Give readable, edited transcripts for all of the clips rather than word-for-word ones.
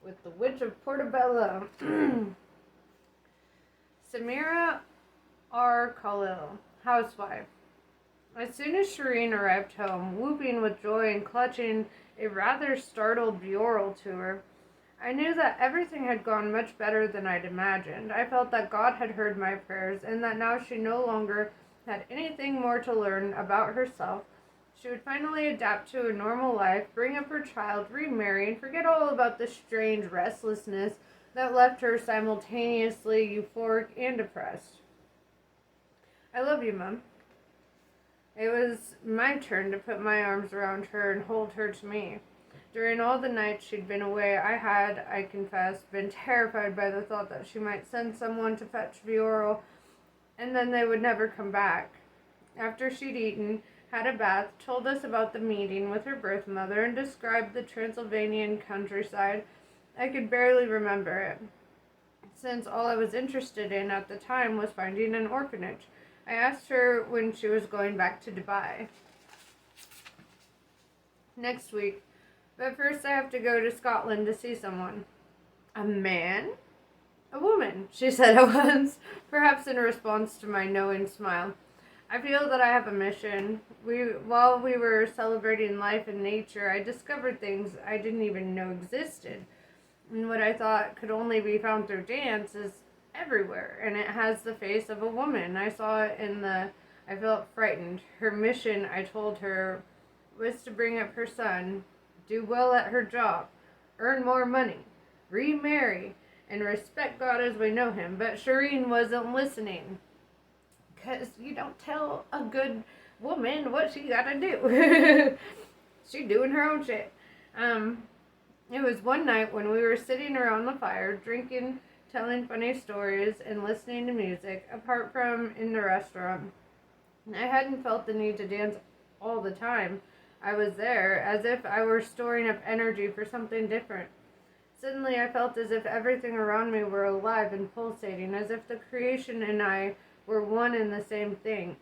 with the Witch of Portobello. Samira R. Coelho, housewife. As soon as Shireen arrived home, whooping with joy and clutching a rather startled bureau to her, I knew that everything had gone much better than I'd imagined. I felt that God had heard my prayers and that now she no longer had anything more to learn about herself. She would finally adapt to a normal life, bring up her child, remarry, and forget all about the strange restlessness that left her simultaneously euphoric and depressed. I love you, Mom. It was my turn to put my arms around her and hold her to me. During all the nights she'd been away, I confess, been terrified by the thought that she might send someone to fetch Vioro, and then they would never come back. After she'd eaten, had a bath, told us about the meeting with her birth mother, and described the Transylvanian countryside, I could barely remember it, since all I was interested in at the time was finding an orphanage. I asked her when she was going back to Dubai. Next week. But first I have to go to Scotland to see someone. A man? A woman, she said at once, perhaps in response to my knowing smile. I feel that I have a mission. While we were celebrating life and nature, I discovered things I didn't even know existed. And what I thought could only be found through dance is everywhere, and it has the face of a woman. I felt frightened. Her mission, I told her, was to bring up her son, do well at her job, earn more money, remarry, and respect God as we know him. But Shireen wasn't listening. Because you don't tell a good woman what she gotta do. She's doing her own shit. It was one night when we were sitting around the fire, drinking, telling funny stories, and listening to music, apart from in the restaurant. I hadn't felt the need to dance all the time. I was there, as if I were storing up energy for something different. Suddenly I felt as if everything around me were alive and pulsating, as if the creation and I were one and the same thing.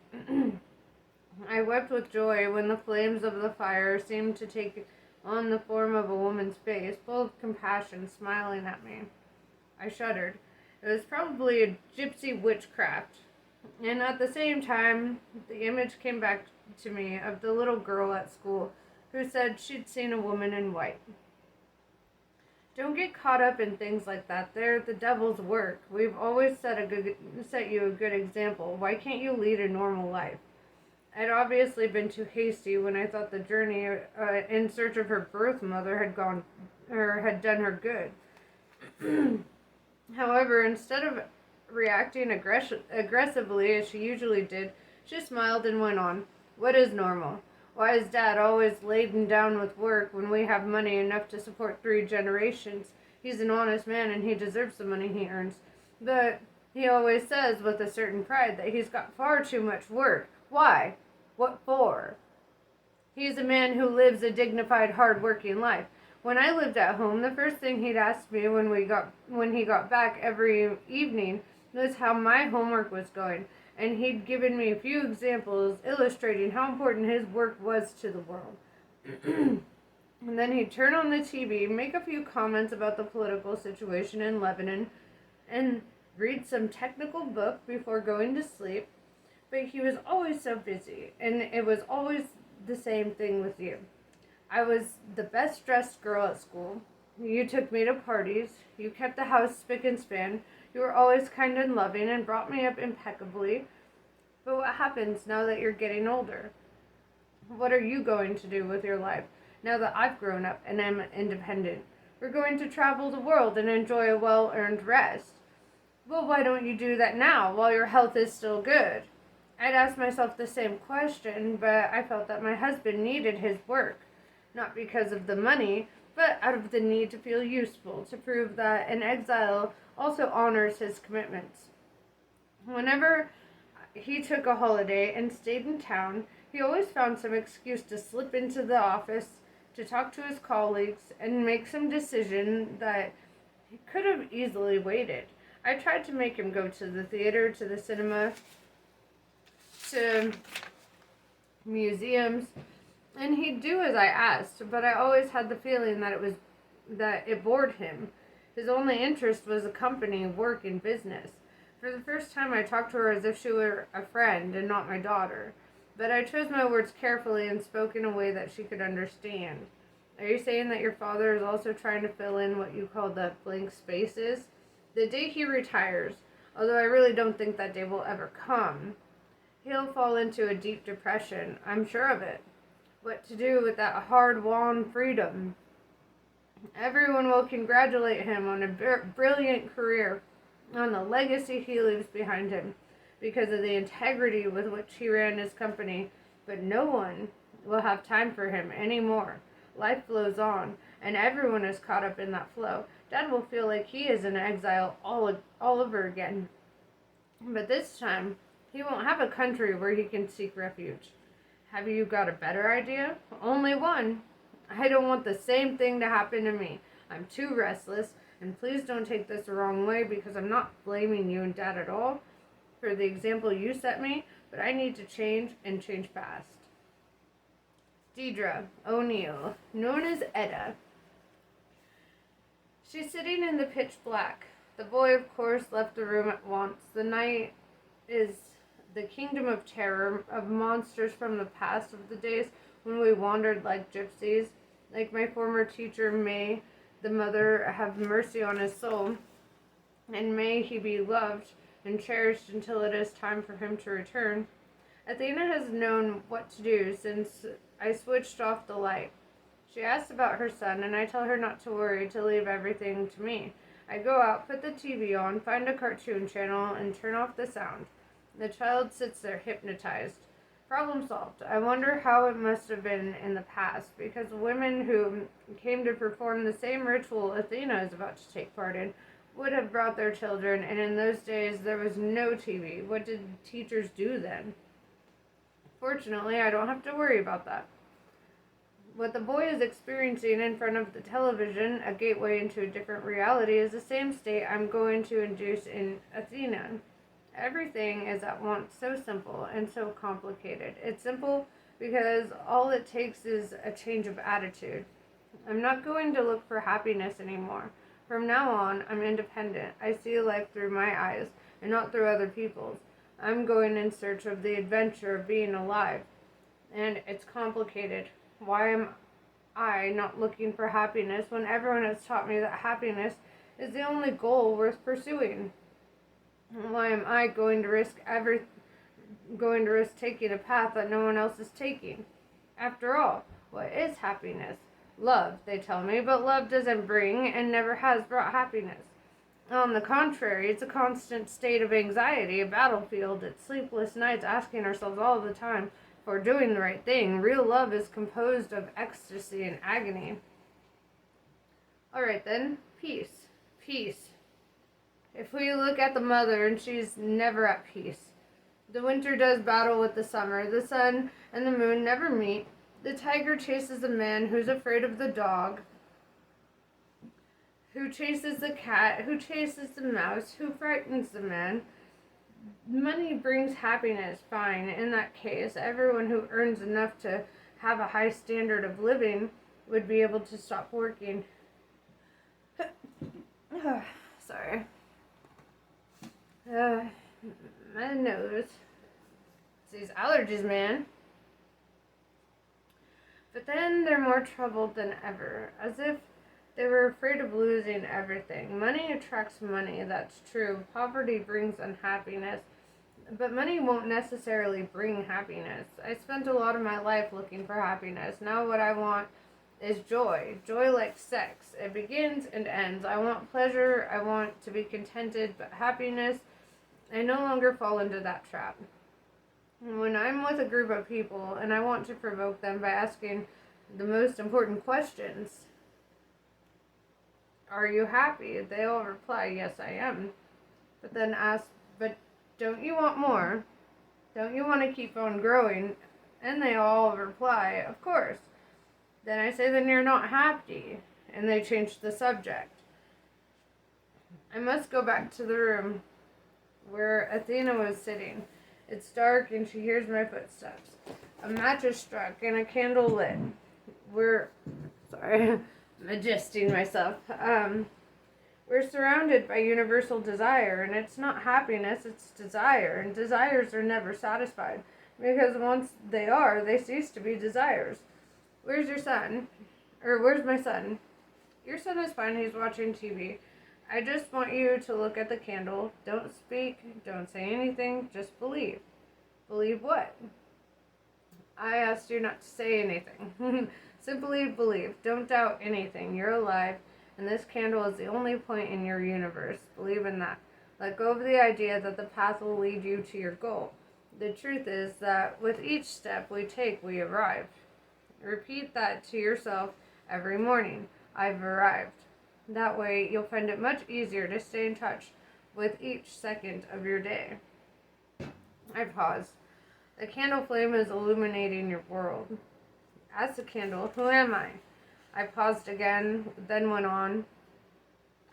I wept with joy when the flames of the fire seemed to take on the form of a woman's face, full of compassion, smiling at me. I shuddered. It was probably a gypsy witchcraft. And at the same time, the image came back to me of the little girl at school who said she'd seen a woman in white. Don't get caught up in things like that. They're the devil's work. We've always set you a good example. Why can't you lead a normal life? I'd obviously been too hasty when I thought the journey in search of her birth mother had done her good. However, instead of reacting aggressively as she usually did, she smiled and went on. What is normal? Why is Dad always laden down with work when we have money enough to support 3 generations? He's an honest man and he deserves the money he earns. But he always says with a certain pride that he's got far too much work. Why? What for? He's a man who lives a dignified, hard-working life. When I lived at home, the first thing he'd ask me when he got back every evening was how my homework was going, and he'd given me a few examples illustrating how important his work was to the world. And then he'd turn on the TV, make a few comments about the political situation in Lebanon, and read some technical book before going to sleep. But he was always so busy, and it was always the same thing with you. I was the best dressed girl at school. You took me to parties. You kept the house spick and span. You were always kind and loving and brought me up impeccably. But what happens now that you're getting older? What are you going to do with your life now that I've grown up and am independent? We're going to travel the world and enjoy a well-earned rest. Well, why don't you do that now while your health is still good? I'd asked myself the same question, but I felt that my husband needed his work. Not because of the money, but out of the need to feel useful, to prove that an exile also honors his commitments. Whenever he took a holiday and stayed in town, he always found some excuse to slip into the office, to talk to his colleagues, and make some decision that he could have easily waited. I tried to make him go to the theater, to the cinema, to museums, and he'd do as I asked, but I always had the feeling that it was that it bored him. His only interest was the company, work, and business. For the first time, I talked to her as if she were a friend and not my daughter. But I chose my words carefully and spoke in a way that she could understand. Are you saying that your father is also trying to fill in what you call the blank spaces? The day he retires, although I really don't think that day will ever come, he'll fall into a deep depression. I'm sure of it. What to do with that hard-won freedom? Everyone will congratulate him on a brilliant career, on the legacy he leaves behind him, because of the integrity with which he ran his company, but no one will have time for him anymore. Life flows on, and everyone is caught up in that flow. Dad will feel like he is in exile all over again. But this time, he won't have a country where he can seek refuge. Have you got a better idea? Only one. I don't want the same thing to happen to me. I'm too restless, and please don't take this the wrong way because I'm not blaming you and Dad at all for the example you set me, but I need to change and change fast. Deidre O'Neill, known as Etta. She's sitting in the pitch black. The boy, of course, left the room at once. The night is the kingdom of terror, of monsters from the past, of the days when we wandered like gypsies. Like my former teacher, may the mother have mercy on his soul, and may he be loved and cherished until it is time for him to return. Athena has known what to do since I switched off the light. She asks about her son, and I tell her not to worry, to leave everything to me. I go out, put the TV on, find a cartoon channel, and turn off the sound. The child sits there hypnotized. Problem solved. I wonder how it must have been in the past, because women who came to perform the same ritual Athena is about to take part in would have brought their children, and in those days there was no TV. What did teachers do then? Fortunately, I don't have to worry about that. What the boy is experiencing in front of the television, a gateway into a different reality, is the same state I'm going to induce in Athena. Everything is at once so simple and so complicated. It's simple because all it takes is a change of attitude. I'm not going to look for happiness anymore. From now on, I'm independent. I see life through my eyes and not through other people's. I'm going in search of the adventure of being alive. And it's complicated. Why am I not looking for happiness when everyone has taught me that happiness is the only goal worth pursuing? Why am I going to risk taking a path that no one else is taking? After all, what is happiness? Love, they tell me, but love doesn't bring and never has brought happiness. On the contrary, it's a constant state of anxiety, a battlefield. It's sleepless nights asking ourselves all the time for doing the right thing. Real love is composed of ecstasy and agony. All right then, peace. Peace. If we look at the mother, and she's never at peace. The winter does battle with the summer. The sun and the moon never meet. The tiger chases the man who's afraid of the dog, who chases the cat, who chases the mouse, who frightens the man. Money brings happiness, fine. In that case, everyone who earns enough to have a high standard of living would be able to stop working. Sorry. My nose. It's these allergies, man. But then they're more troubled than ever, as if they were afraid of losing everything. Money attracts money, that's true. Poverty brings unhappiness, but money won't necessarily bring happiness. I spent a lot of my life looking for happiness. Now what I want is joy. Joy like sex. It begins and ends. I want pleasure. I want to be contented, but happiness, I no longer fall into that trap. When I'm with a group of people and I want to provoke them by asking the most important questions, are you happy? They all reply, yes, I am. But then ask, but don't you want more? Don't you want to keep on growing? And they all reply, of course. Then I say, then you're not happy. And they change the subject. I must go back to the room where Athena was sitting. It's dark and she hears my footsteps. A match is struck and a candle lit. I'm adjusting myself. We're surrounded by universal desire, and it's not happiness, it's desire. And desires are never satisfied, because once they are, they cease to be desires. Where's your son? Or where's my son? Your son is fine, he's watching TV. I just want you to look at the candle. Don't speak, don't say anything, just believe. Believe what? I asked you not to say anything. Simply believe. Don't doubt anything. You're alive, and this candle is the only point in your universe. Believe in that. Let go of the idea that the path will lead you to your goal. The truth is that with each step we take, we arrive. Repeat that to yourself every morning. I've arrived. That way, you'll find it much easier to stay in touch with each second of your day. I paused. The candle flame is illuminating your world. As the candle, who am I? I paused again, then went on.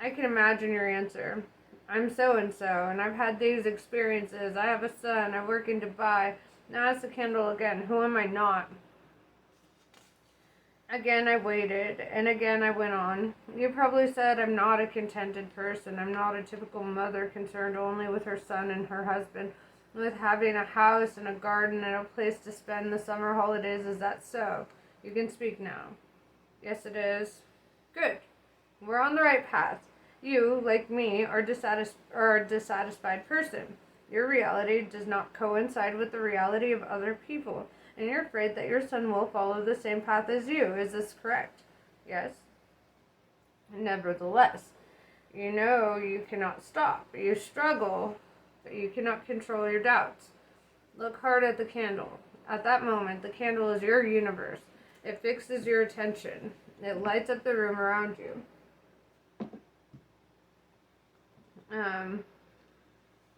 I can imagine your answer. I'm so-and-so, and I've had these experiences. I have a son. I work in Dubai. Now as the candle again, who am I not? Again I waited, and again I went on. You probably said I'm not a contented person. I'm not a typical mother concerned only with her son and her husband, with having a house and a garden and a place to spend the summer holidays. Is that so? You can speak now. Yes, it is. Good. We're on the right path. You, like me, are a dissatisfied person. Your reality does not coincide with the reality of other people, and you're afraid that your son will follow the same path as you. Is this correct? Yes. Nevertheless, you know you cannot stop. You struggle, but you cannot control your doubts. Look hard at the candle. At that moment, the candle is your universe. It fixes your attention. It lights up the room around you.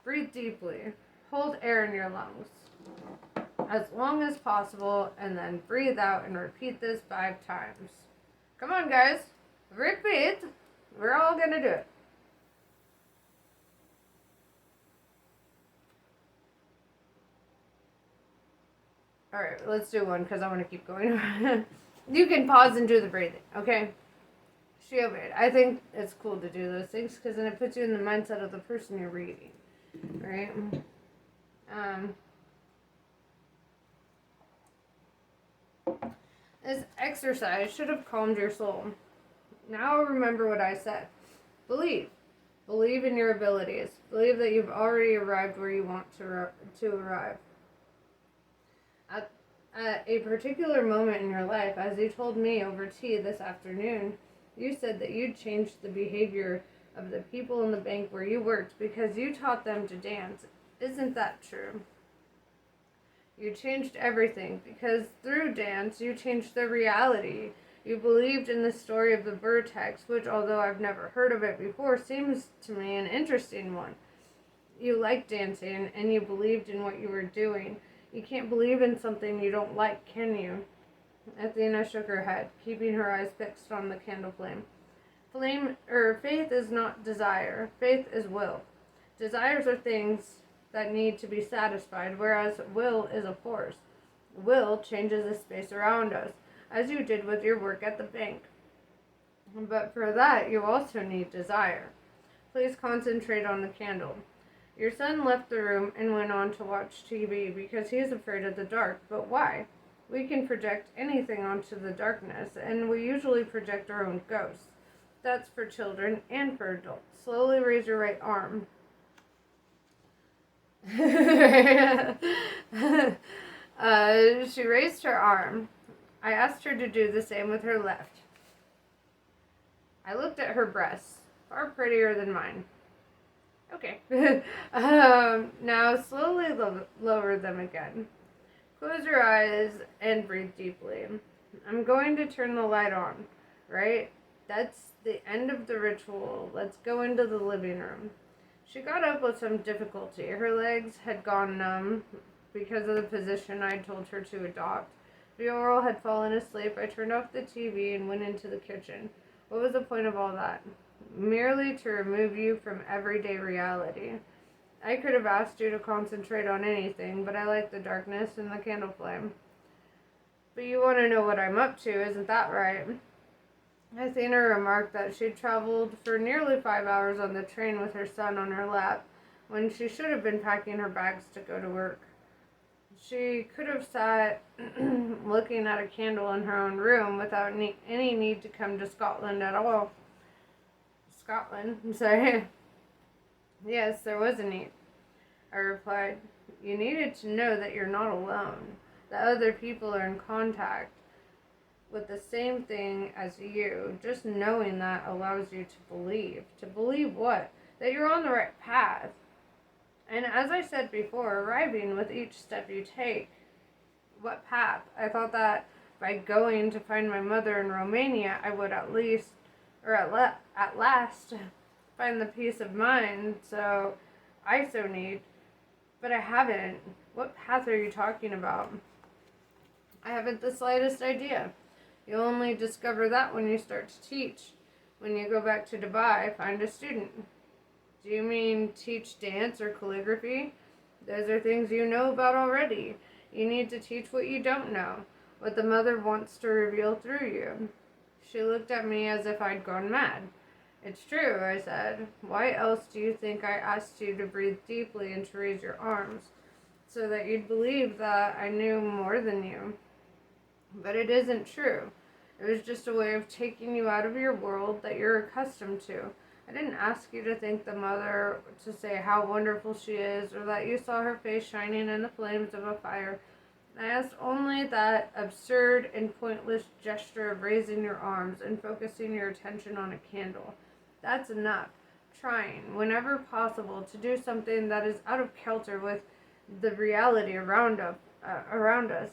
Breathe deeply. Hold air in your lungs as long as possible, and then breathe out and repeat this 5 times. Come on, guys. Repeat. We're all going to do it. Alright, let's do one because I want to keep going. You can pause and do the breathing, okay? She obeyed. I think it's cool to do those things because then it puts you in the mindset of the person you're reading, right? This exercise should have calmed your soul. Now remember what I said. Believe. Believe in your abilities. Believe that you've already arrived where you want to arrive. At a particular moment in your life, as you told me over tea this afternoon, you said that you'd changed the behavior of the people in the bank where you worked because you taught them to dance. Isn't that true? You changed everything because through dance you changed their reality. You believed in the story of the vertex, which, although I've never heard of it before, seems to me an interesting one. You liked dancing and you believed in what you were doing. You can't believe in something you don't like, can you? Athena shook her head, keeping her eyes fixed on the candle flame. Faith is not desire. Faith is will. Desires are things that need to be satisfied, whereas will is a force. Will changes the space around us, as you did with your work at the bank. But for that, you also need desire. Please concentrate on the candle. Your son left the room and went on to watch TV because he is afraid of the dark. But why? We can project anything onto the darkness, and we usually project our own ghosts. That's for children and for adults. Slowly raise your right arm. She raised her arm. I asked her to do the same with her left. I looked at her breasts, far prettier than mine. Okay. Now slowly lower them again. Close your eyes and breathe deeply. I'm going to turn the light on, right? That's the end of the ritual. Let's go into the living room. She got up with some difficulty. Her legs had gone numb because of the position I told her to adopt. Vioral had fallen asleep. I turned off the TV and went into the kitchen. What was the point of all that? Merely to remove you from everyday reality. I could have asked you to concentrate on anything, but I like the darkness and the candle flame. But you want to know what I'm up to, isn't that right? Athena remarked that she'd traveled for nearly 5 hours on the train with her son on her lap when she should have been packing her bags to go to work. She could have sat looking at a candle in her own room without any need to come to Scotland at all. Scotland? I'm sorry. Yes, there was a need, I replied. You needed to know that you're not alone, that other people are in contact with the same thing as you. Just knowing that allows you to believe. To believe what? That you're on the right path. And as I said before, arriving with each step you take. What path? I thought that by going to find my mother in Romania, I would at least, or at last, find the peace of mind I so need. But I haven't. What path are you talking about? I haven't the slightest idea. You'll only discover that when you start to teach. When you go back to Dubai, find a student. Do you mean teach dance or calligraphy? Those are things you know about already. You need to teach what you don't know, what the mother wants to reveal through you. She looked at me as if I'd gone mad. It's true, I said. Why else do you think I asked you to breathe deeply and to raise your arms? So that you'd believe that I knew more than you. But it isn't true. It was just a way of taking you out of your world that you're accustomed to. I didn't ask you to thank the mother, to say how wonderful she is, or that you saw her face shining in the flames of a fire. I asked only that absurd and pointless gesture of raising your arms and focusing your attention on a candle. That's enough. Trying, whenever possible, to do something that is out of kilter with the reality around us.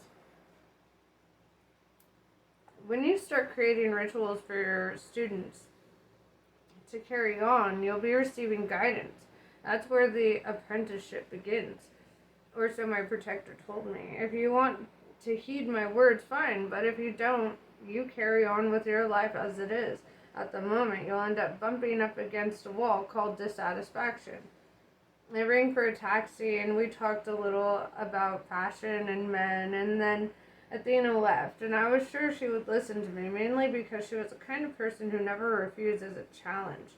When you start creating rituals for your students to carry on, you'll be receiving guidance. That's where the apprenticeship begins. Or so my protector told me. If you want to heed my words, fine, but if you don't, you carry on with your life as it is. At the moment, you'll end up bumping up against a wall called dissatisfaction. I rang for a taxi and we talked a little about fashion and men, and then Athena left, and I was sure she would listen to me, mainly because she was the kind of person who never refuses a challenge.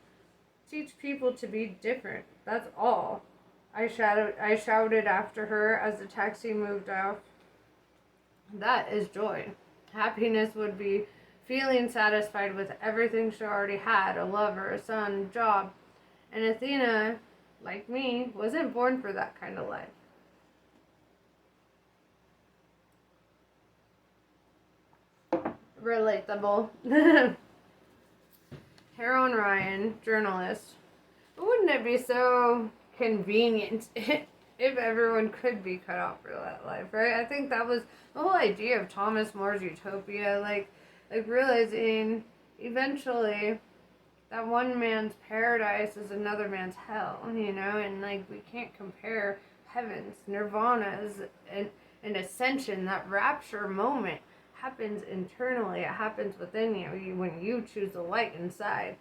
Teach people to be different, that's all. I shouted after her as the taxi moved off. That is joy. Happiness would be feeling satisfied with everything she already had, a lover, a son, a job. And Athena, like me, wasn't born for that kind of life. Relatable. Heron Ryan, journalist. Wouldn't it be so convenient if everyone could be cut off for that life, right? I think that was the whole idea of Thomas More's utopia, like realizing eventually that one man's paradise is another man's hell, and we can't compare heavens, nirvanas, and ascension. That rapture moment happens internally. It happens within you when you choose the light inside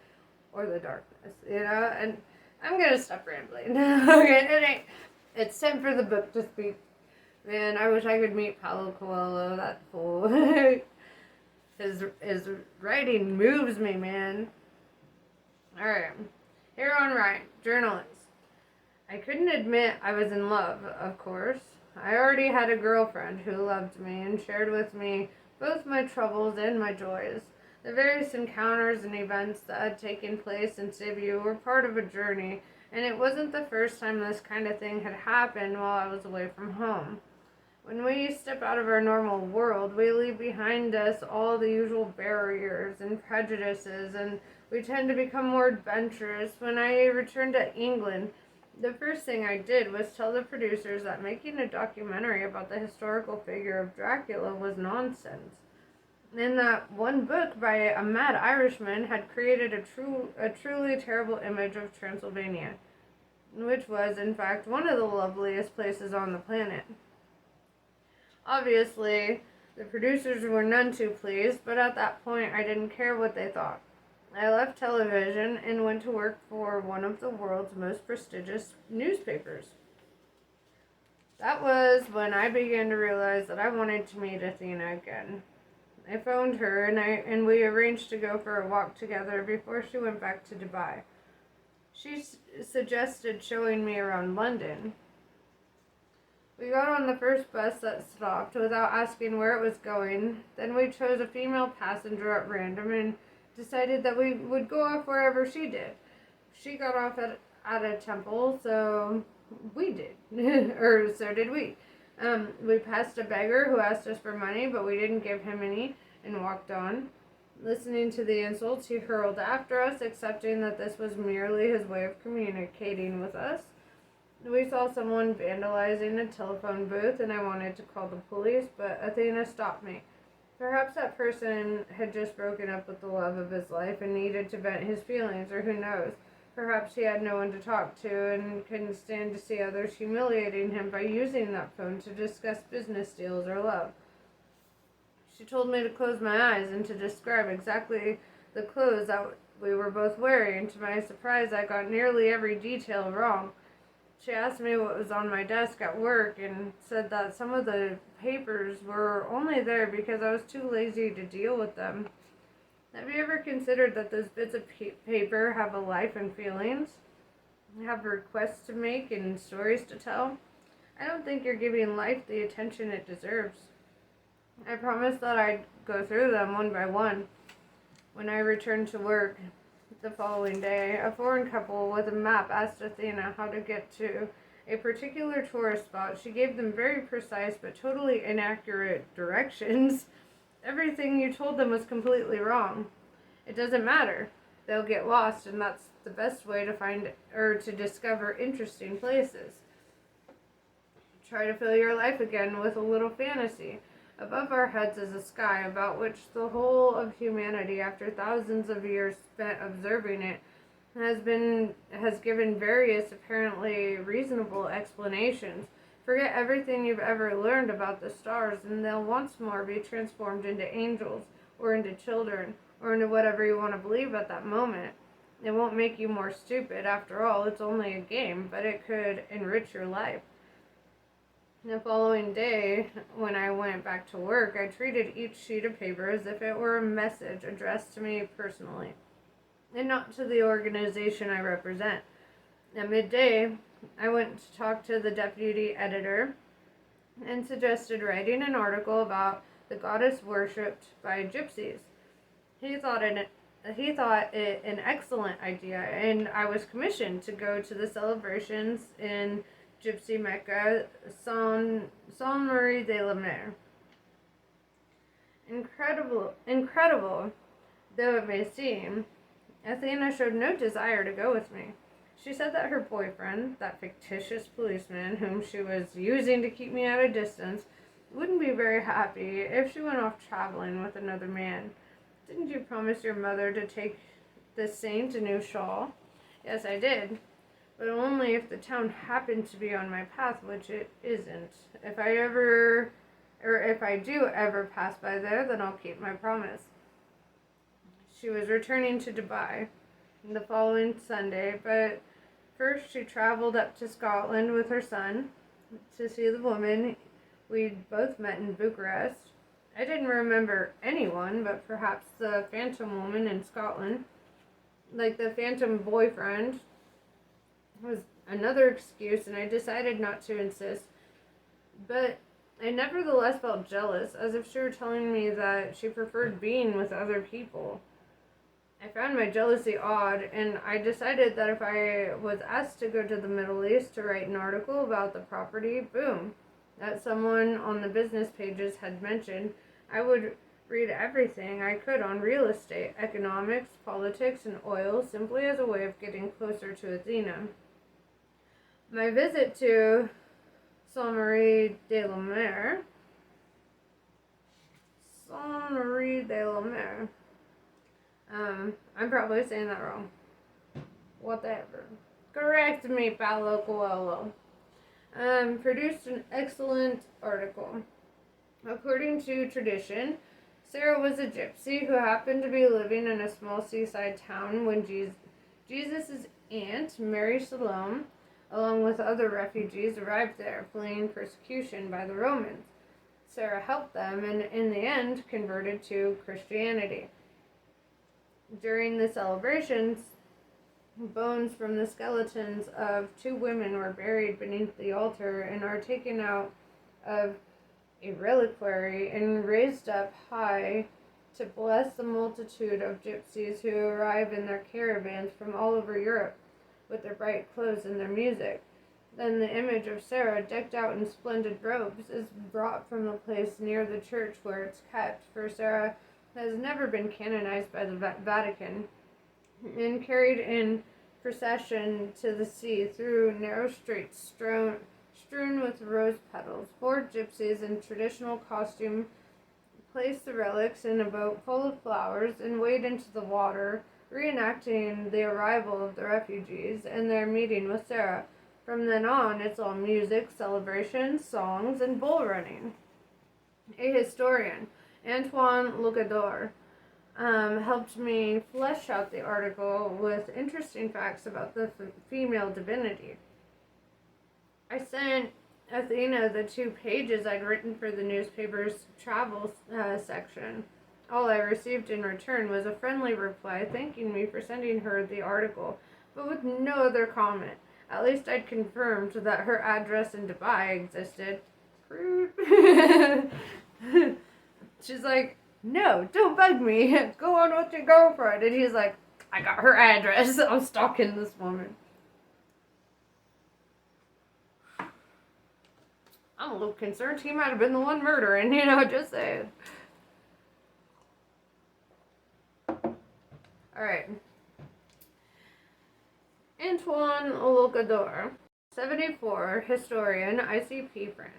or the darkness, and I'm gonna stop rambling. Okay, it's time for the book to speak. Man, I wish I could meet Paulo Coelho. That fool. His writing moves me, man. Alright. Heron Ryan, journalist. I couldn't admit I was in love, of course. I already had a girlfriend who loved me and shared with me both my troubles and my joys. The various encounters and events that had taken place in Sibiu were part of a journey, and it wasn't the first time this kind of thing had happened while I was away from home. When we step out of our normal world, we leave behind us all the usual barriers and prejudices, and we tend to become more adventurous. When I returned to England, the first thing I did was tell the producers that making a documentary about the historical figure of Dracula was nonsense, and that one book by a mad Irishman had created a truly terrible image of Transylvania, which was, in fact, one of the loveliest places on the planet. Obviously, the producers were none too pleased, but at that point I didn't care what they thought. I left television and went to work for one of the world's most prestigious newspapers. That was when I began to realize that I wanted to meet Athena again. I phoned her and we arranged to go for a walk together before she went back to Dubai. She suggested showing me around London. We got on the first bus that stopped without asking where it was going. Then we chose a female passenger at random and decided that we would go off wherever she did. She got off at a temple, so we did. Or so did we. We passed a beggar who asked us for money, but we didn't give him any and walked on. Listening to the insults he hurled after us, accepting that this was merely his way of communicating with us. We saw someone vandalizing a telephone booth and I wanted to call the police, but Athena stopped me. Perhaps that person had just broken up with the love of his life and needed to vent his feelings, or who knows. Perhaps he had no one to talk to and couldn't stand to see others humiliating him by using that phone to discuss business deals or love. She told me to close my eyes and to describe exactly the clothes that we were both wearing. To my surprise, I got nearly every detail wrong. She asked me what was on my desk at work and said that some of the papers were only there because I was too lazy to deal with them. Have you ever considered that those bits of paper have a life and feelings? Have requests to make and stories to tell? I don't think you're giving life the attention it deserves. I promised that I'd go through them one by one. When I returned to work the following day, a foreign couple with a map asked Athena how to get to a particular tourist spot. She gave them very precise but totally inaccurate directions. Everything you told them was completely wrong. It doesn't matter. They'll get lost, and that's the best way to find or to discover interesting places. Try to fill your life again with a little fantasy. Above our heads is a sky about which the whole of humanity, after thousands of years spent observing it, has given various apparently reasonable explanations. Forget everything you've ever learned about the stars, and they'll once more be transformed into angels, or into children, or into whatever you want to believe at that moment. It won't make you more stupid. After all, it's only a game, but it could enrich your life. The following day, when I went back to work, I treated each sheet of paper as if it were a message addressed to me personally, and not to the organization I represent. At midday, I went to talk to the deputy editor and suggested writing an article about the goddess worshipped by gypsies. He thought it an excellent idea, and I was commissioned to go to the celebrations in Gypsy Mecca, Sainte Marie de la Mer. Incredible though it may seem, Athena showed no desire to go with me. She said that her boyfriend, that fictitious policeman whom she was using to keep me at a distance, wouldn't be very happy if she went off traveling with another man. Didn't you promise your mother to take the saint a new shawl? Yes, I did. But only if the town happened to be on my path, which it isn't. If I do ever pass by there, then I'll keep my promise. She was returning to Dubai the following Sunday, but first she traveled up to Scotland with her son to see the woman we'd both met in Bucharest. I didn't remember anyone, but perhaps the phantom woman in Scotland, like the phantom boyfriend, was another excuse, and I decided not to insist. But I nevertheless felt jealous, as if she were telling me that she preferred being with other people. I found my jealousy odd, and I decided that if I was asked to go to the Middle East to write an article about the property, boom, that someone on the business pages had mentioned, I would read everything I could on real estate, economics, politics, and oil, simply as a way of getting closer to Athena. My visit to Sainte Marie de la Mer, I'm probably saying that wrong. Whatever. Correct me, Paulo Coelho. Produced an excellent article. According to tradition, Sarah was a gypsy who happened to be living in a small seaside town when Jesus' aunt, Mary Salome, along with other refugees, arrived there, fleeing persecution by the Romans. Sarah helped them and in the end converted to Christianity. During the celebrations, bones from the skeletons of 2 women were buried beneath the altar and are taken out of a reliquary and raised up high to bless the multitude of gypsies who arrive in their caravans from all over Europe with their bright clothes and their music. Then the image of Sarah, decked out in splendid robes, is brought from the place near the church where it's kept, for Sarah has never been canonized by the Vatican, and carried in procession to the sea through narrow streets strewn with rose petals. 4 gypsies in traditional costume place the relics in a boat full of flowers and wade into the water, reenacting the arrival of the refugees and their meeting with Sarah. From then on, it's all music, celebrations, songs, and bull running. A historian, Antoine Lucador, helped me flesh out the article with interesting facts about the female divinity. I sent Athena the 2 pages I'd written for the newspaper's travel section. All I received in return was a friendly reply thanking me for sending her the article, but with no other comment. At least I'd confirmed that her address in Dubai existed. She's like, no, don't bug me. Go on with your girlfriend. And he's like, I got her address. I'm stalking this woman. I'm a little concerned he might have been the one murdering, just saying. Alright. Antoine Lucador, 74, historian, ICP, France.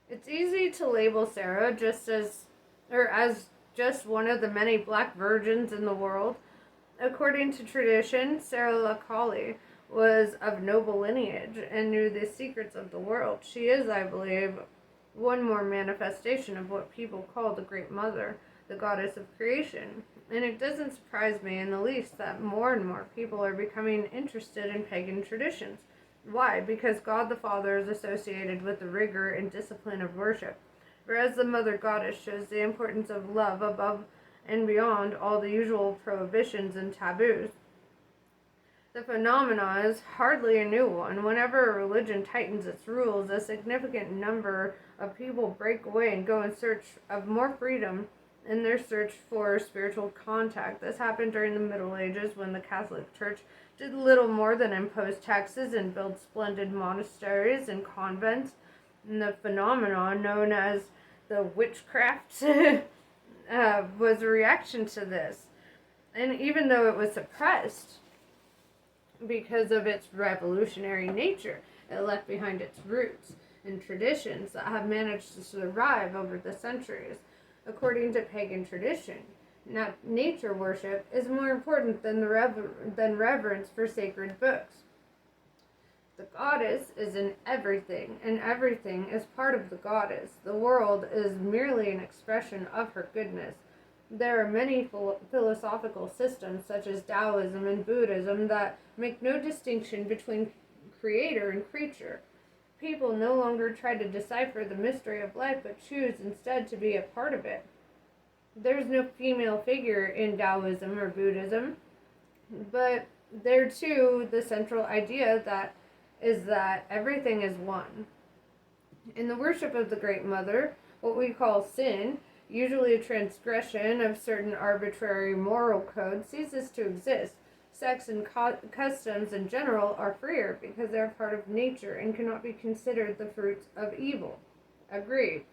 It's easy to label Sarah as just one of the many black virgins in the world. According to tradition, Sarah Lacali was of noble lineage and knew the secrets of the world. She is, I believe, one more manifestation of what people call the Great Mother, the goddess of creation. And it doesn't surprise me in the least that more and more people are becoming interested in pagan traditions. Why? Because God the Father is associated with the rigor and discipline of worship, whereas the Mother Goddess shows the importance of love above and beyond all the usual prohibitions and taboos. The phenomenon is hardly a new one. Whenever a religion tightens its rules, a significant number of people break away and go in search of more freedom in their search for spiritual contact. This happened during the Middle Ages when the Catholic Church did little more than impose taxes and build splendid monasteries and convents. And the phenomenon known as the witchcraft was a reaction to this. And even though it was suppressed because of its revolutionary nature, it left behind its roots and traditions that have managed to survive over the centuries. According to pagan tradition, nature worship is more important than reverence for sacred books. The goddess is in everything, and everything is part of the goddess. The world is merely an expression of her goodness. There are many philosophical systems, such as Taoism and Buddhism, that make no distinction between creator and creature. People no longer try to decipher the mystery of life, but choose instead to be a part of it. There's no female figure in Taoism or Buddhism, but there too the central idea is that everything is one. In the worship of the Great Mother, what we call sin, usually a transgression of certain arbitrary moral code, ceases to exist. Sex and customs in general are freer because they are part of nature and cannot be considered the fruits of evil. Agreed.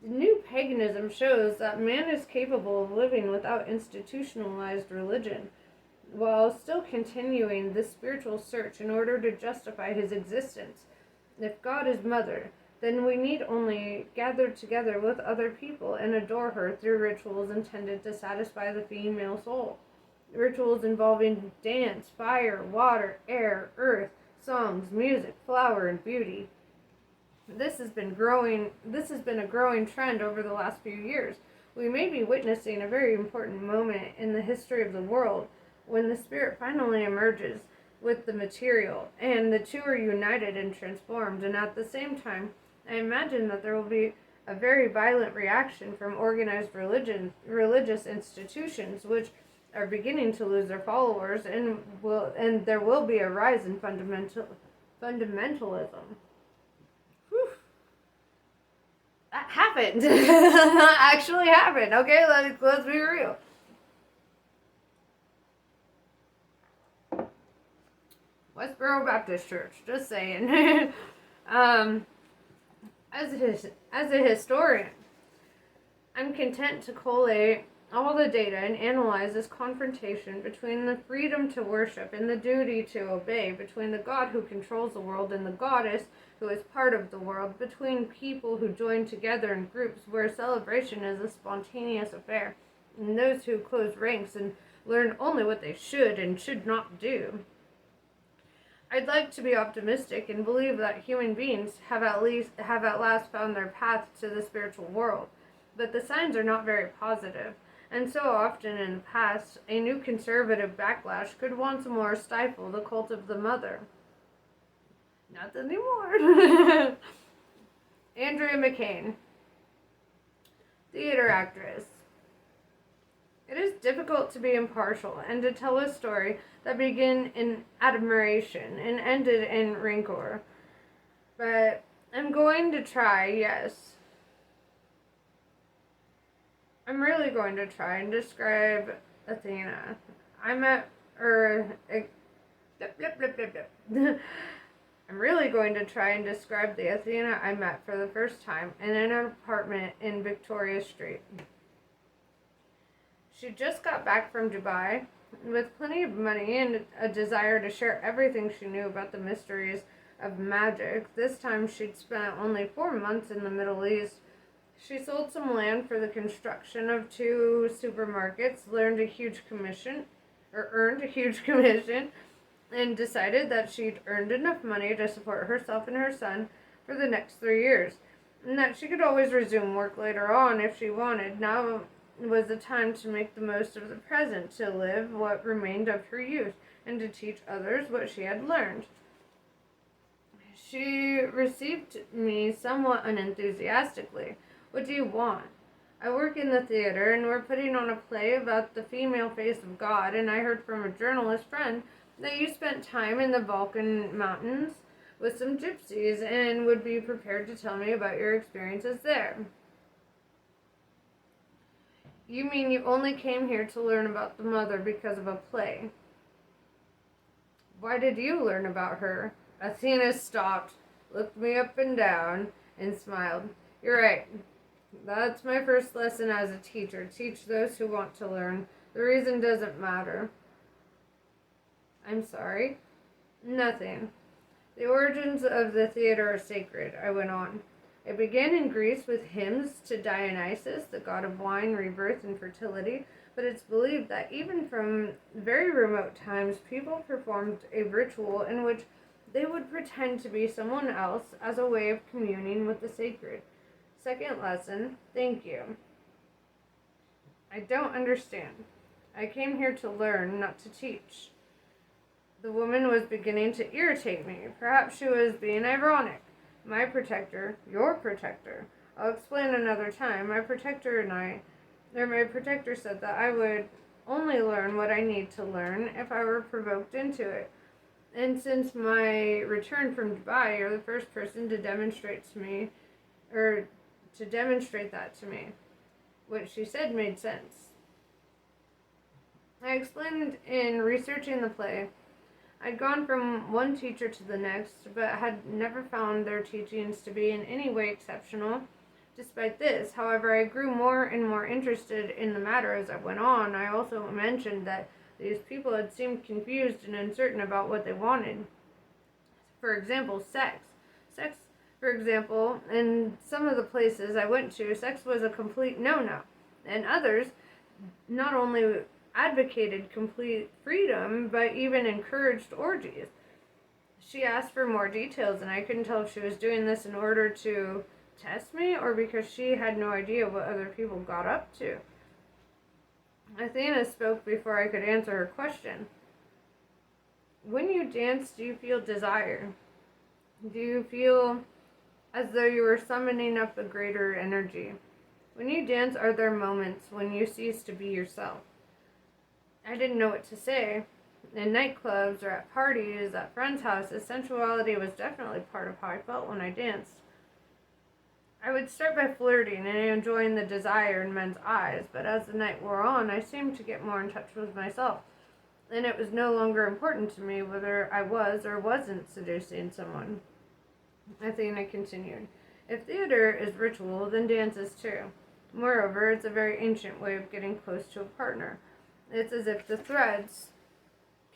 The new paganism shows that man is capable of living without institutionalized religion, while still continuing the spiritual search in order to justify his existence. If God is mother, then we need only gather together with other people and adore her through rituals intended to satisfy the female soul. Rituals involving dance, fire, water, air, earth, songs, music, flower, and beauty. This has been a growing trend over the last few years. We may be witnessing a very important moment in the history of the world when the spirit finally emerges with the material, and the two are united and transformed, and at the same time, I imagine that there will be a very violent reaction from organized religious institutions, which are beginning to lose their followers, and there will be a rise in fundamentalism. Whew. That happened. Actually happened. Okay, let's be real. Westboro Baptist Church. Just saying. As a historian, I'm content to collate all the data and analyze this confrontation between the freedom to worship and the duty to obey, between the God who controls the world and the goddess who is part of the world, between people who join together in groups where celebration is a spontaneous affair, and those who close ranks and learn only what they should and should not do. I'd like to be optimistic and believe that human beings have at last found their path to the spiritual world, but the signs are not very positive. And so often in the past, a new conservative backlash could once more stifle the cult of the mother. Not anymore. Andrea McCain, theater actress. It is difficult to be impartial and to tell a story that began in admiration and ended in rancor. But I'm going to try, yes. I'm really going to try and describe Athena. I'm really going to try and describe the Athena I met for the first time in an apartment in Victoria Street. She just got back from Dubai with plenty of money and a desire to share everything she knew about the mysteries of magic. This time she'd spent only 4 months in the Middle East. She sold some land for the construction of 2 supermarkets, earned a huge commission, and decided that she'd earned enough money to support herself and her son for the next 3 years, and that she could always resume work later on if she wanted. Now was the time to make the most of the present, to live what remained of her youth, and to teach others what she had learned. She received me somewhat unenthusiastically. What do you want? I work in the theater, and we're putting on a play about the female face of God, and I heard from a journalist friend that you spent time in the Balkan Mountains with some gypsies and would be prepared to tell me about your experiences there. You mean you only came here to learn about the mother because of a play? Why did you learn about her? Athena stopped, looked me up and down, and smiled. You're right. That's my first lesson as a teacher. Teach those who want to learn. The reason doesn't matter. I'm sorry? Nothing. The origins of the theater are sacred, I went on. It began in Greece with hymns to Dionysus, the god of wine, rebirth, and fertility, but it's believed that even from very remote times, people performed a ritual in which they would pretend to be someone else as a way of communing with the sacred. Second lesson, thank you. I don't understand. I came here to learn, not to teach. The woman was beginning to irritate me. Perhaps she was being ironic. My protector, your protector. I'll explain another time. My protector said that I would only learn what I need to learn if I were provoked into it. And since my return from Dubai, you're the first person to demonstrate that to me. What she said made sense. I explained in researching the play. I'd gone from one teacher to the next, but had never found their teachings to be in any way exceptional. Despite this, however, I grew more and more interested in the matter as I went on. I also mentioned that these people had seemed confused and uncertain about what they wanted. For example, sex. For example, in some of the places I went to, sex was a complete no-no. And others not only advocated complete freedom, but even encouraged orgies. She asked for more details, and I couldn't tell if she was doing this in order to test me or because she had no idea what other people got up to. Athena spoke before I could answer her question. When you dance, do you feel desire? Do you feel as though you were summoning up a greater energy. When you dance, are there moments when you cease to be yourself? I didn't know what to say. In nightclubs or at parties, at friends' houses, sensuality was definitely part of how I felt when I danced. I would start by flirting and enjoying the desire in men's eyes, but as the night wore on, I seemed to get more in touch with myself, and it was no longer important to me whether I was or wasn't seducing someone. Athena continued, if theater is ritual, then dance is too. Moreover, it's a very ancient way of getting close to a partner. It's as if the threads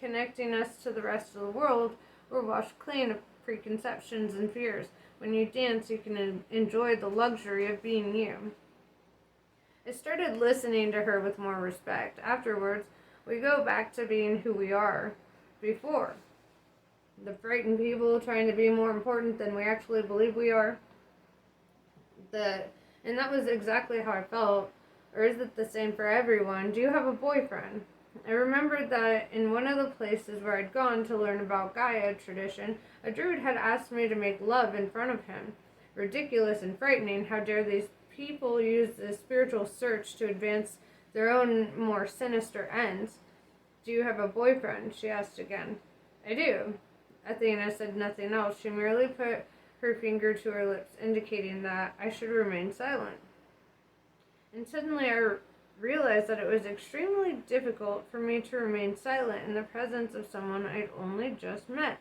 connecting us to the rest of the world were washed clean of preconceptions and fears. When you dance, you can enjoy the luxury of being you. I started listening to her with more respect. Afterwards, we go back to being who we are before. The frightened people trying to be more important than we actually believe we are. And that was exactly how I felt. Or is it the same for everyone? Do you have a boyfriend? I remembered that in one of the places where I'd gone to learn about Gaia tradition, a druid had asked me to make love in front of him. Ridiculous and frightening, how dare these people use this spiritual search to advance their own more sinister ends? Do you have a boyfriend? She asked again. I do. Athena said nothing else. She merely put her finger to her lips, indicating that I should remain silent. And suddenly I realized that it was extremely difficult for me to remain silent in the presence of someone I'd only just met.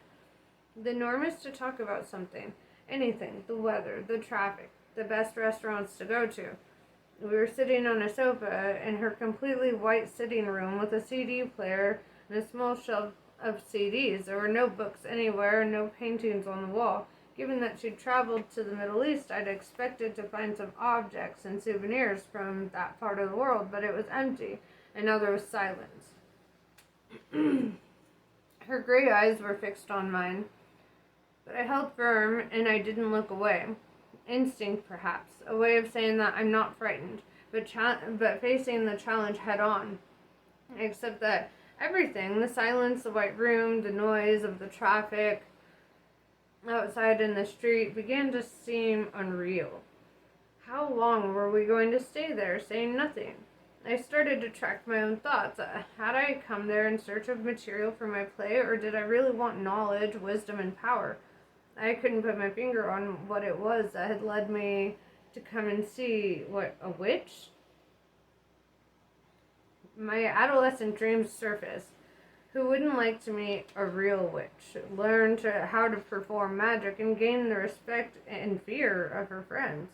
The norm is to talk about something, anything, the weather, the traffic, the best restaurants to go to. We were sitting on a sofa in her completely white sitting room with a CD player and a small shelf of CDs. There were no books anywhere, no paintings on the wall. Given that she'd traveled to the Middle East, I'd expected to find some objects and souvenirs from that part of the world, but it was empty, and now there was silence. Her gray eyes were fixed on mine, but I held firm and I didn't look away. Instinct, perhaps, a way of saying that I'm not frightened, but facing the challenge head on. Except that everything, the silence, the white room, the noise of the traffic outside in the street, began to seem unreal. How long were we going to stay there, saying nothing? I started to track my own thoughts. Had I come there in search of material for my play, or did I really want knowledge, wisdom, and power? I couldn't put my finger on what it was that had led me to come and see a witch? My adolescent dreams surfaced. Who wouldn't like to meet a real witch, learn how to perform magic, and gain the respect and fear of her friends?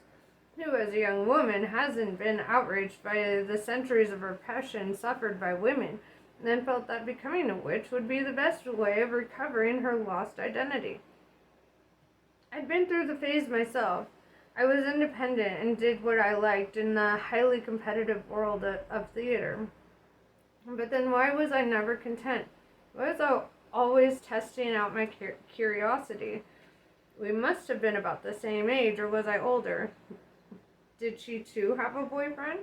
Who, as a young woman, hasn't been outraged by the centuries of repression suffered by women, and felt that becoming a witch would be the best way of recovering her lost identity? I'd been through the phase myself. I was independent and did what I liked in the highly competitive world of theater. But then why was I never content? Why was I always testing out my curiosity? We must have been about the same age, or was I older? Did she too have a boyfriend?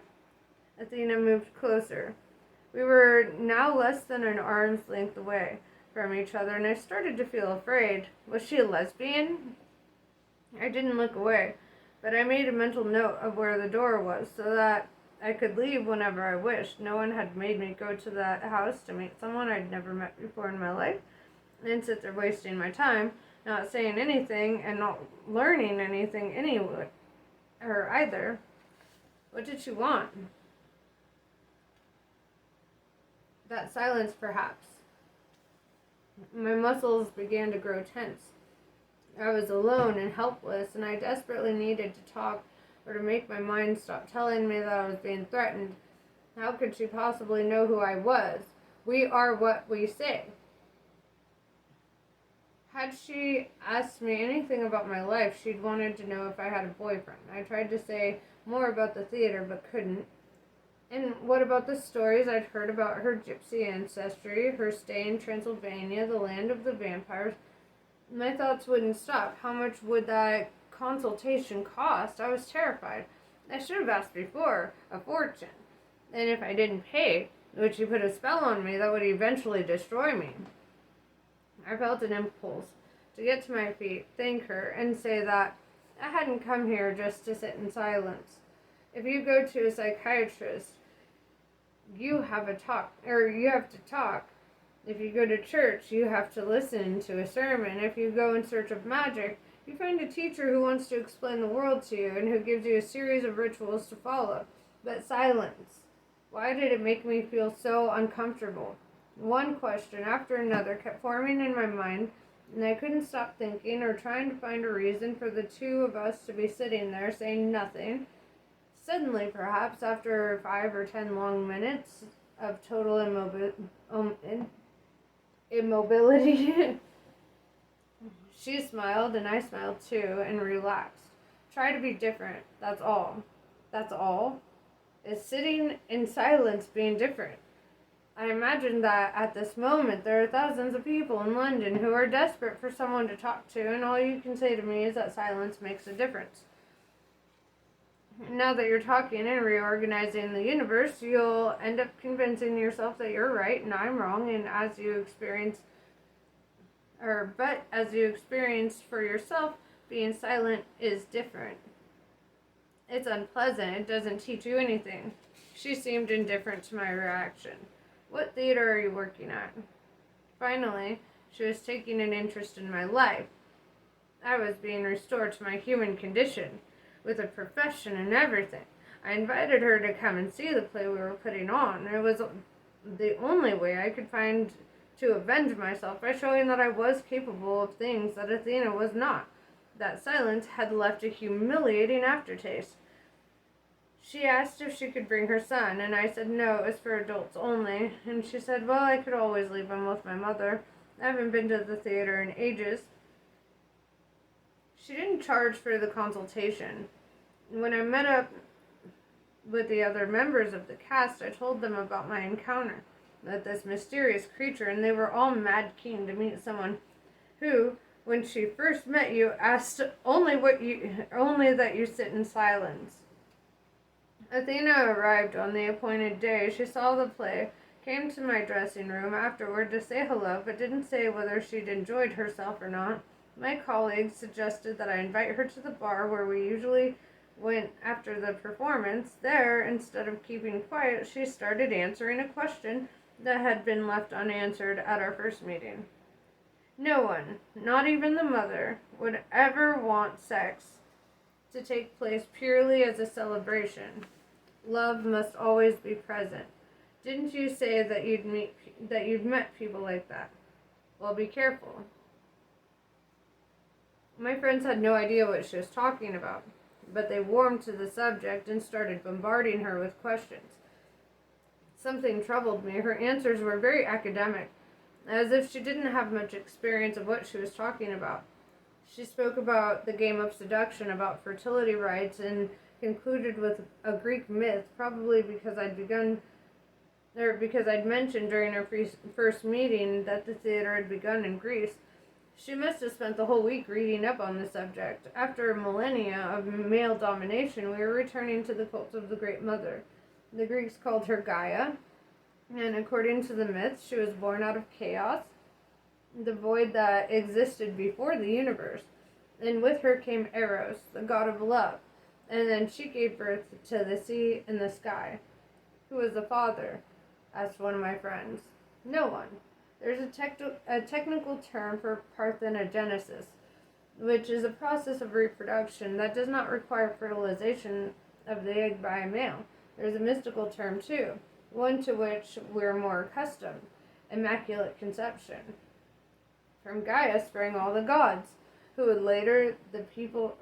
Athena moved closer. We were now less than an arm's length away from each other, and I started to feel afraid. Was she a lesbian? I didn't look away, but I made a mental note of where the door was so that I could leave whenever I wished. No one had made me go to that house to meet someone I'd never met before in my life and sit there wasting my time, not saying anything and not learning anything either. What did she want? That silence, perhaps. My muscles began to grow tense. I was alone and helpless, and I desperately needed to talk or to make my mind stop telling me that I was being threatened. How could she possibly know who I was? We are what we say. Had she asked me anything about my life, she'd wanted to know if I had a boyfriend. I tried to say more about the theater, but couldn't. And what about the stories I'd heard about her gypsy ancestry, her stay in Transylvania, the land of the vampires? My thoughts wouldn't stop. How much would that consultation cost? I was terrified. I should have asked before. A fortune. And if I didn't pay, would she put a spell on me that would eventually destroy me? I felt an impulse to get to my feet, thank her, and say that I hadn't come here just to sit in silence. If you go to a psychiatrist, you have to talk. If you go to church, you have to listen to a sermon. If you go in search of magic, you find a teacher who wants to explain the world to you and who gives you a series of rituals to follow. But silence. Why did it make me feel so uncomfortable? One question after another kept forming in my mind, and I couldn't stop thinking or trying to find a reason for the two of us to be sitting there saying nothing. Suddenly, perhaps, after 5 or 10 long minutes of total immobility, she smiled and I smiled too and relaxed. Try to be different, that's all. That's all? Is sitting in silence being different? I imagine that at this moment there are thousands of people in London who are desperate for someone to talk to, and all you can say to me is that silence makes a difference. Now that you're talking and reorganizing the universe, you'll end up convincing yourself that you're right and I'm wrong, and as you experience for yourself, being silent is different. It's unpleasant. It doesn't teach you anything. She seemed indifferent to my reaction. What theater are you working at? Finally, she was taking an interest in my life. I was being restored to my human condition, with a profession and everything. I invited her to come and see the play we were putting on. It was the only way I could find to avenge myself by showing that I was capable of things that Athena was not. That silence had left a humiliating aftertaste. She asked if she could bring her son, and I said no, it was for adults only. And she said, well, I could always leave him with my mother. I haven't been to the theater in ages. She didn't charge for the consultation. When I met up with the other members of the cast, I told them about my encounter with this mysterious creature, and they were all mad keen to meet someone who, when she first met you, asked only that you sit in silence. Athena arrived on the appointed day. She saw the play, came to my dressing room afterward to say hello, but didn't say whether she'd enjoyed herself or not. My colleagues suggested that I invite her to the bar where we usually went after the performance. There, instead of keeping quiet, she started answering a question that had been left unanswered at our first meeting. No one, not even the mother, would ever want sex to take place purely as a celebration. Love must always be present. Didn't you say that you'd met people like that? Well, be careful. My friends had no idea what she was talking about, but they warmed to the subject and started bombarding her with questions. Something troubled me. Her answers were very academic, as if she didn't have much experience of what she was talking about. She spoke about the game of seduction, about fertility rites, and concluded with a Greek myth, probably because I'd mentioned during our first meeting that the theater had begun in Greece. She must have spent the whole week reading up on the subject. After millennia of male domination, we were returning to the cult of the Great Mother. The Greeks called her Gaia, and according to the myth, she was born out of chaos, the void that existed before the universe. And with her came Eros, the god of love, and then she gave birth to the sea and the sky. Who was the father? Asked one of my friends. No one. There's a technical term for parthenogenesis, which is a process of reproduction that does not require fertilization of the egg by a male. There's a mystical term too, one to which we're more accustomed: immaculate conception. From Gaia sprang all the gods, who would later people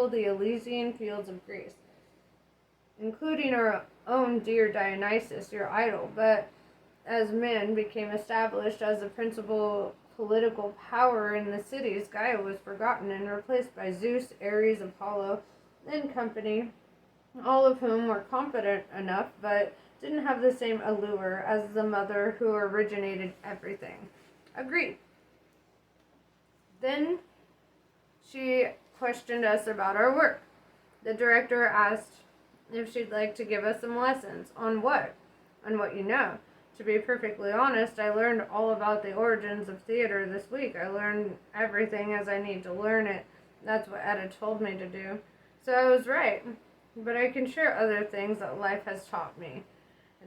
the Elysian fields of Greece, including our own dear Dionysus, your idol. But as men became established as the principal political power in the cities, Gaia was forgotten and replaced by Zeus, Ares, Apollo, and company, all of whom were competent enough but didn't have the same allure as the mother who originated everything. Agreed. Then she questioned us about our work. The director asked if she'd like to give us some lessons. On what? On what you know. To be perfectly honest, I learned all about the origins of theater this week. I learned everything as I need to learn it. That's what Etta told me to do. So I was right. But I can share other things that life has taught me.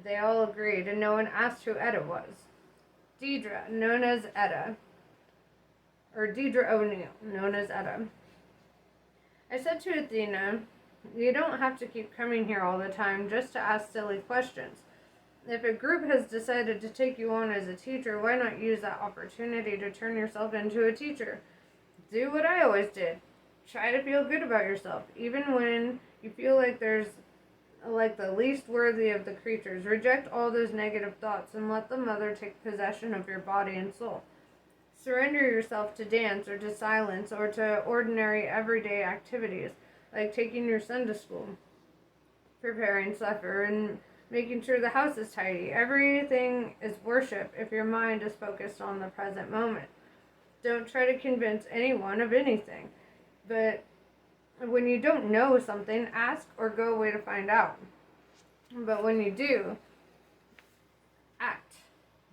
They all agreed, and no one asked who Etta was. Deidre, known as Etta. Or Deidre O'Neill, known as Etta. I said to Athena, you don't have to keep coming here all the time just to ask silly questions. If a group has decided to take you on as a teacher, why not use that opportunity to turn yourself into a teacher? Do what I always did. Try to feel good about yourself, even when you feel like there's like the least worthy of the creatures. Reject all those negative thoughts and let the mother take possession of your body and soul. Surrender yourself to dance or to silence or to ordinary everyday activities, like taking your son to school, preparing supper, and making sure the house is tidy. Everything is worship if your mind is focused on the present moment. Don't try to convince anyone of anything. But when you don't know something, ask or go away to find out. But when you do, act.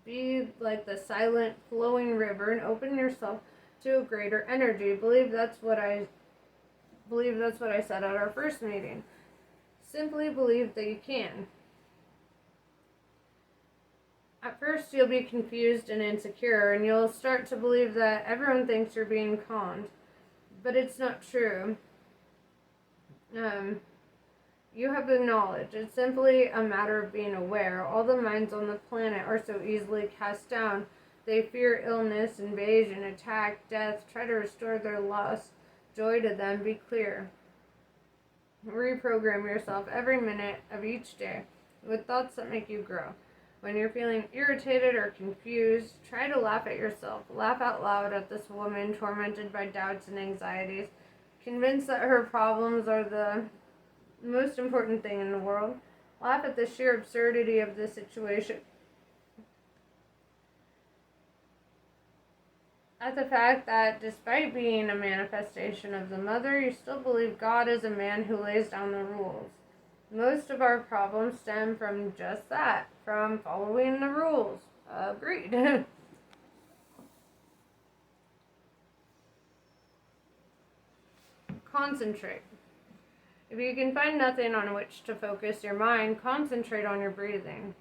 Be like the silent, flowing river and open yourself to a greater energy. I believe that's what I said at our first meeting. Simply believe that you can. At first, you'll be confused and insecure, and you'll start to believe that everyone thinks you're being conned. But it's not true. You have the knowledge. It's simply a matter of being aware. All the minds on the planet are so easily cast down. They fear illness, invasion, attack, death, try to restore their lust, joy to them. Be clear. Reprogram yourself every minute of each day with thoughts that make you grow. When you're feeling irritated or confused, try to laugh at yourself. Laugh out loud at this woman tormented by doubts and anxieties, convinced that her problems are the most important thing in the world. Laugh at the sheer absurdity of the situation. At the fact that despite being a manifestation of the mother, you still believe God is a man who lays down the rules. Most of our problems stem from just that, from following the rules. Agreed. Concentrate. If you can find nothing on which to focus your mind, concentrate on your breathing.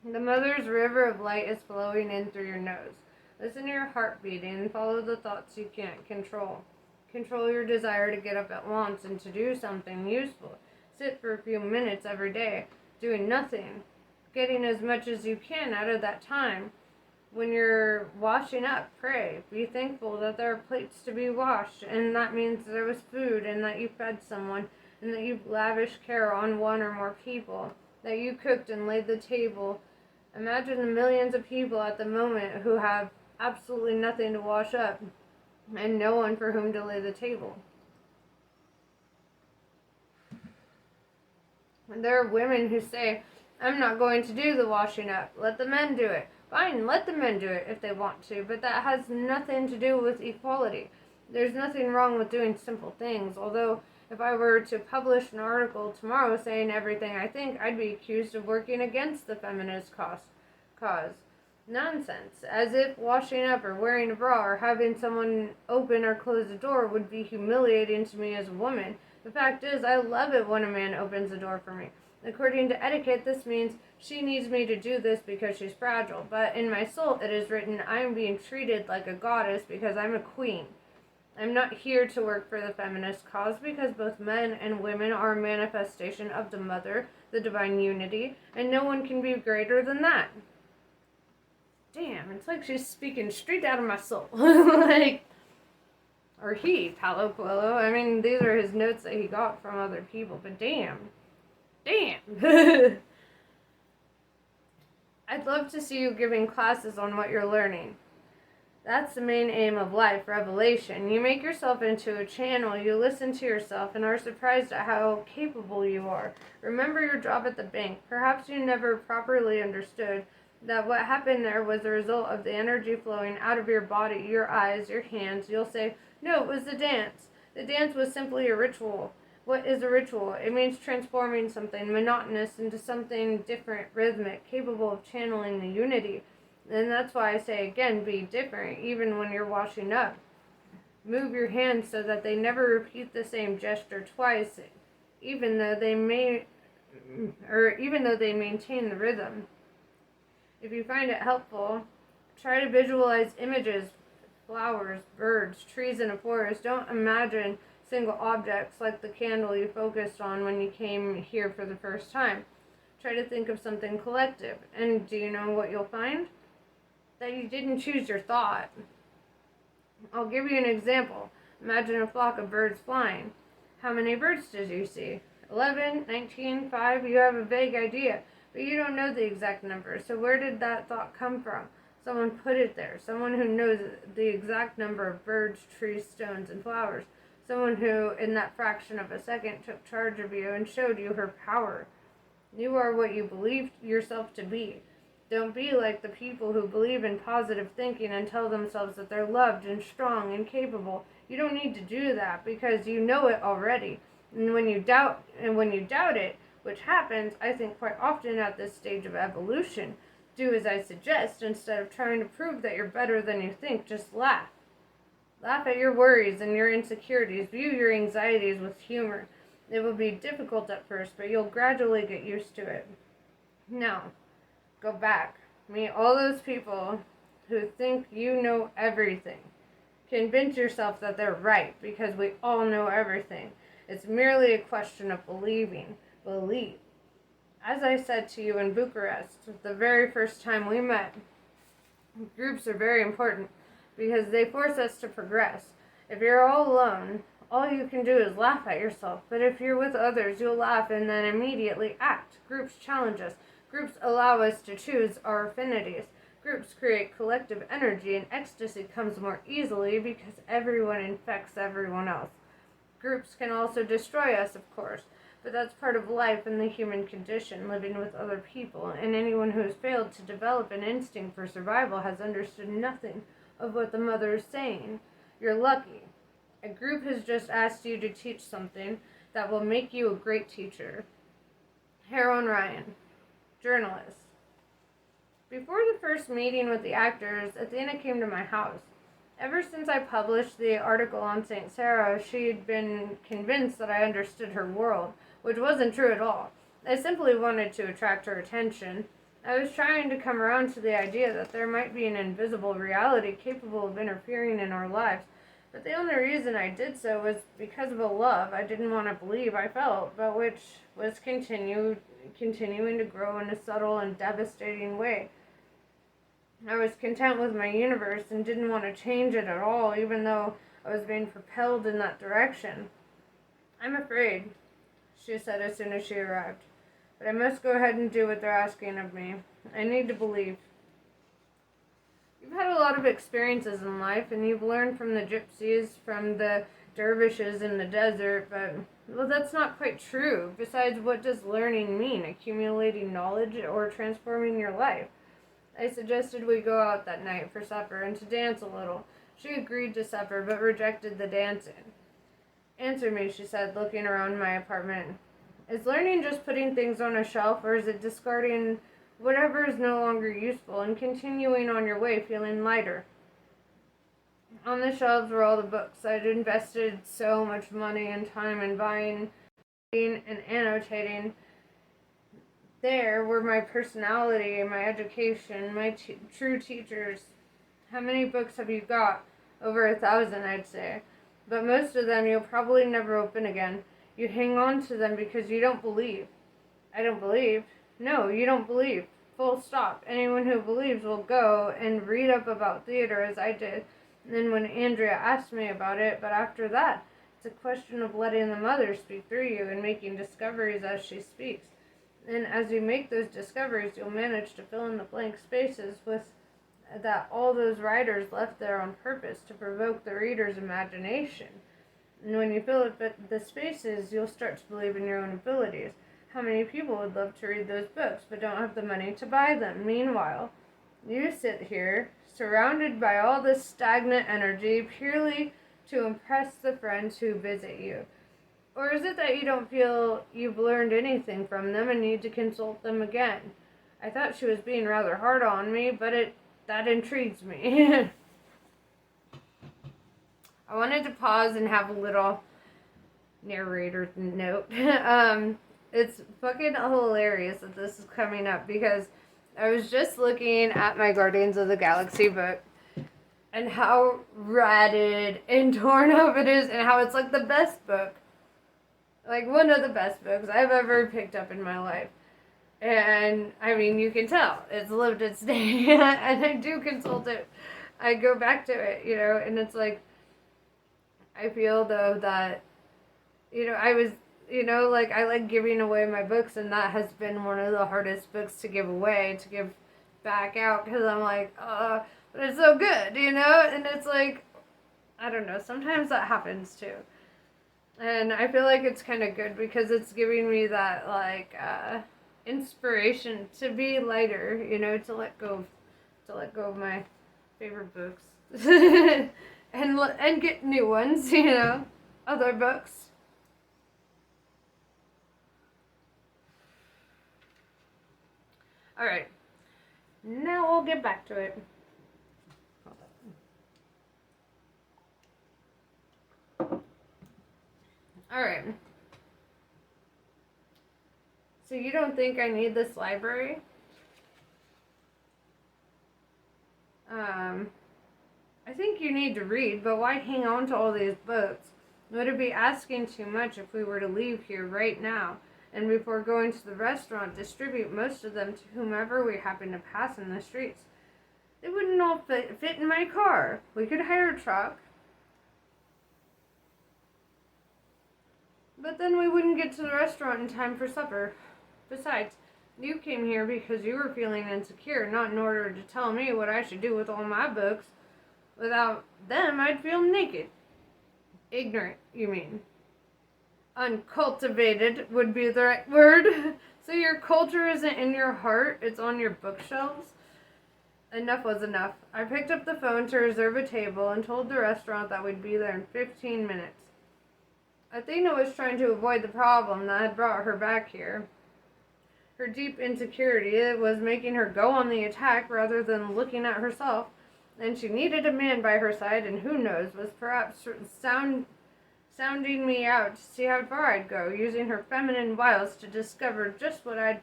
The mother's river of light is flowing in through your nose. Listen to your heart beating and follow the thoughts you can't control. Control your desire to get up at once and to do something useful. Sit for a few minutes every day, doing nothing, getting as much as you can out of that time. When you're washing up, pray. Be thankful that there are plates to be washed, and that means there was food, and that you fed someone, and that you've lavished care on one or more people, that you cooked and laid the table. Imagine the millions of people at the moment who have absolutely nothing to wash up, and no one for whom to lay the table. And there are women who say, I'm not going to do the washing up. Let the men do it. Fine, let the men do it if they want to, but that has nothing to do with equality. There's nothing wrong with doing simple things, although if I were to publish an article tomorrow saying everything I think, I'd be accused of working against the feminist cause. Nonsense. As if washing up or wearing a bra or having someone open or close a door would be humiliating to me as a woman. The fact is, I love it when a man opens the door for me. According to etiquette, this means she needs me to do this because she's fragile. But in my soul, it is written, I am being treated like a goddess because I'm a queen. I'm not here to work for the feminist cause because both men and women are a manifestation of the mother, the divine unity, and no one can be greater than that. Damn, it's like she's speaking straight out of my soul. Or he, Paulo Coelho. I mean, these are his notes that he got from other people, but damn. I'd love to see you giving classes on what you're learning. That's the main aim of life, revelation. You make yourself into a channel, you listen to yourself, and are surprised at how capable you are. Remember your job at the bank. Perhaps you never properly understood that what happened there was the result of the energy flowing out of your body, your eyes, your hands. You'll say, no, it was the dance. The dance was simply a ritual. What is a ritual? It means transforming something monotonous into something different, rhythmic, capable of channeling the unity. And that's why I say again, be different, even when you're washing up. Move your hands so that they never repeat the same gesture twice, even though they maintain the rhythm. If you find it helpful, try to visualize images, flowers, birds, trees in a forest. Don't imagine single objects like the candle you focused on when you came here for the first time. Try to think of something collective. And do you know what you'll find? That you didn't choose your thought. I'll give you an example. Imagine a flock of birds flying. How many birds did you see? 11, 19, 5? You have a vague idea, but you don't know the exact number. So where did that thought come from? Someone put it there. Someone who knows the exact number of birds, trees, stones, and flowers. Someone who, in that fraction of a second, took charge of you and showed you her power. You are what you believe yourself to be. Don't be like the people who believe in positive thinking and tell themselves that they're loved and strong and capable. You don't need to do that because you know it already. And when you doubt it, which happens, I think, quite often at this stage of evolution, do as I suggest instead of trying to prove that you're better than you think. Just laugh. Laugh at your worries and your insecurities. View your anxieties with humor. It will be difficult at first, but you'll gradually get used to it. Now, go back. Meet all those people who think you know everything. Convince yourself that they're right, because we all know everything. It's merely a question of believing. Believe. As I said to you in Bucharest, the very first time we met, groups are very important because they force us to progress. If you're all alone, all you can do is laugh at yourself. But if you're with others, you'll laugh and then immediately act. Groups challenge us. Groups allow us to choose our affinities. Groups create collective energy, and ecstasy comes more easily because everyone infects everyone else. Groups can also destroy us, of course, but that's part of life and the human condition, living with other people, and anyone who has failed to develop an instinct for survival has understood nothing of what the mother is saying. You're lucky. A group has just asked you to teach something that will make you a great teacher. Heron Ryan, journalist. Before the first meeting with the actors, Athena came to my house. Ever since I published the article on St. Sarah, she had been convinced that I understood her world, which wasn't true at all. I simply wanted to attract her attention. I was trying to come around to the idea that there might be an invisible reality capable of interfering in our lives, but the only reason I did so was because of a love I didn't want to believe I felt, but which was continuing to grow in a subtle and devastating way. I was content with my universe and didn't want to change it at all, even though I was being propelled in that direction. I'm afraid, she said as soon as she arrived, but I must go ahead and do what they're asking of me. I need to believe. You've had a lot of experiences in life, and you've learned from the gypsies, from the dervishes in the desert, but, well, that's not quite true. Besides, what does learning mean? Accumulating knowledge or transforming your life? I suggested we go out that night for supper and to dance a little. She agreed to supper, but rejected the dancing. Answer me, she said, looking around my apartment. Is learning just putting things on a shelf, or is it discarding whatever is no longer useful and continuing on your way feeling lighter? On the shelves were all the books I'd invested so much money and time in buying and annotating. There were my personality, my education, my true teachers. How many books have you got? Over 1,000, I'd say. But most of them you'll probably never open again. You hang on to them because you don't believe. I don't believe. No, you don't believe. Full stop. Anyone who believes will go and read up about theater as I did. And then when Andrea asked me about it, but after that, it's a question of letting the mother speak through you and making discoveries as she speaks. And as you make those discoveries, you'll manage to fill in the blank spaces with that all those writers left there on purpose to provoke the reader's imagination. And when you fill up the spaces, you'll start to believe in your own abilities. How many people would love to read those books but don't have the money to buy them? Meanwhile, you sit here, surrounded by all this stagnant energy, purely to impress the friends who visit you. Or is it that you don't feel you've learned anything from them and need to consult them again? I thought she was being rather hard on me, but that intrigues me. I wanted to pause and have a little narrator note. It's fucking hilarious that this is coming up because I was just looking at my Guardians of the Galaxy book and how ratted and torn up it is and how it's like the best book. Like one of the best books I've ever picked up in my life. And I mean, you can tell it's lived its day. And I do consult it. I go back to it, and it's like, I feel though that, I was, like I like giving away my books, and that has been one of the hardest books to give away, to give back out, because I'm like, but it's so good, and it's like, I don't know, sometimes that happens too. And I feel like it's kind of good because it's giving me that, like, inspiration to be lighter, to let go of my favorite books. and get new ones, other books. Alright, now we'll get back to it. Alright. So you don't think I need this library? I think you need to read, but why hang on to all these books? Would it be asking too much if we were to leave here right now, and before going to the restaurant, distribute most of them to whomever we happen to pass in the streets? They wouldn't all fit in my car. We could hire a truck. But then we wouldn't get to the restaurant in time for supper. Besides, you came here because you were feeling insecure, not in order to tell me what I should do with all my books. Without them, I'd feel naked. Ignorant, you mean? Uncultivated would be the right word. So your culture isn't in your heart, it's on your bookshelves? Enough was enough. I picked up the phone to reserve a table and told the restaurant that we'd be there in 15 minutes. Athena was trying to avoid the problem that had brought her back here. Her deep insecurity was making her go on the attack rather than looking at herself, and she needed a man by her side, and who knows, was perhaps sounding me out to see how far I'd go, using her feminine wiles to discover just what I'd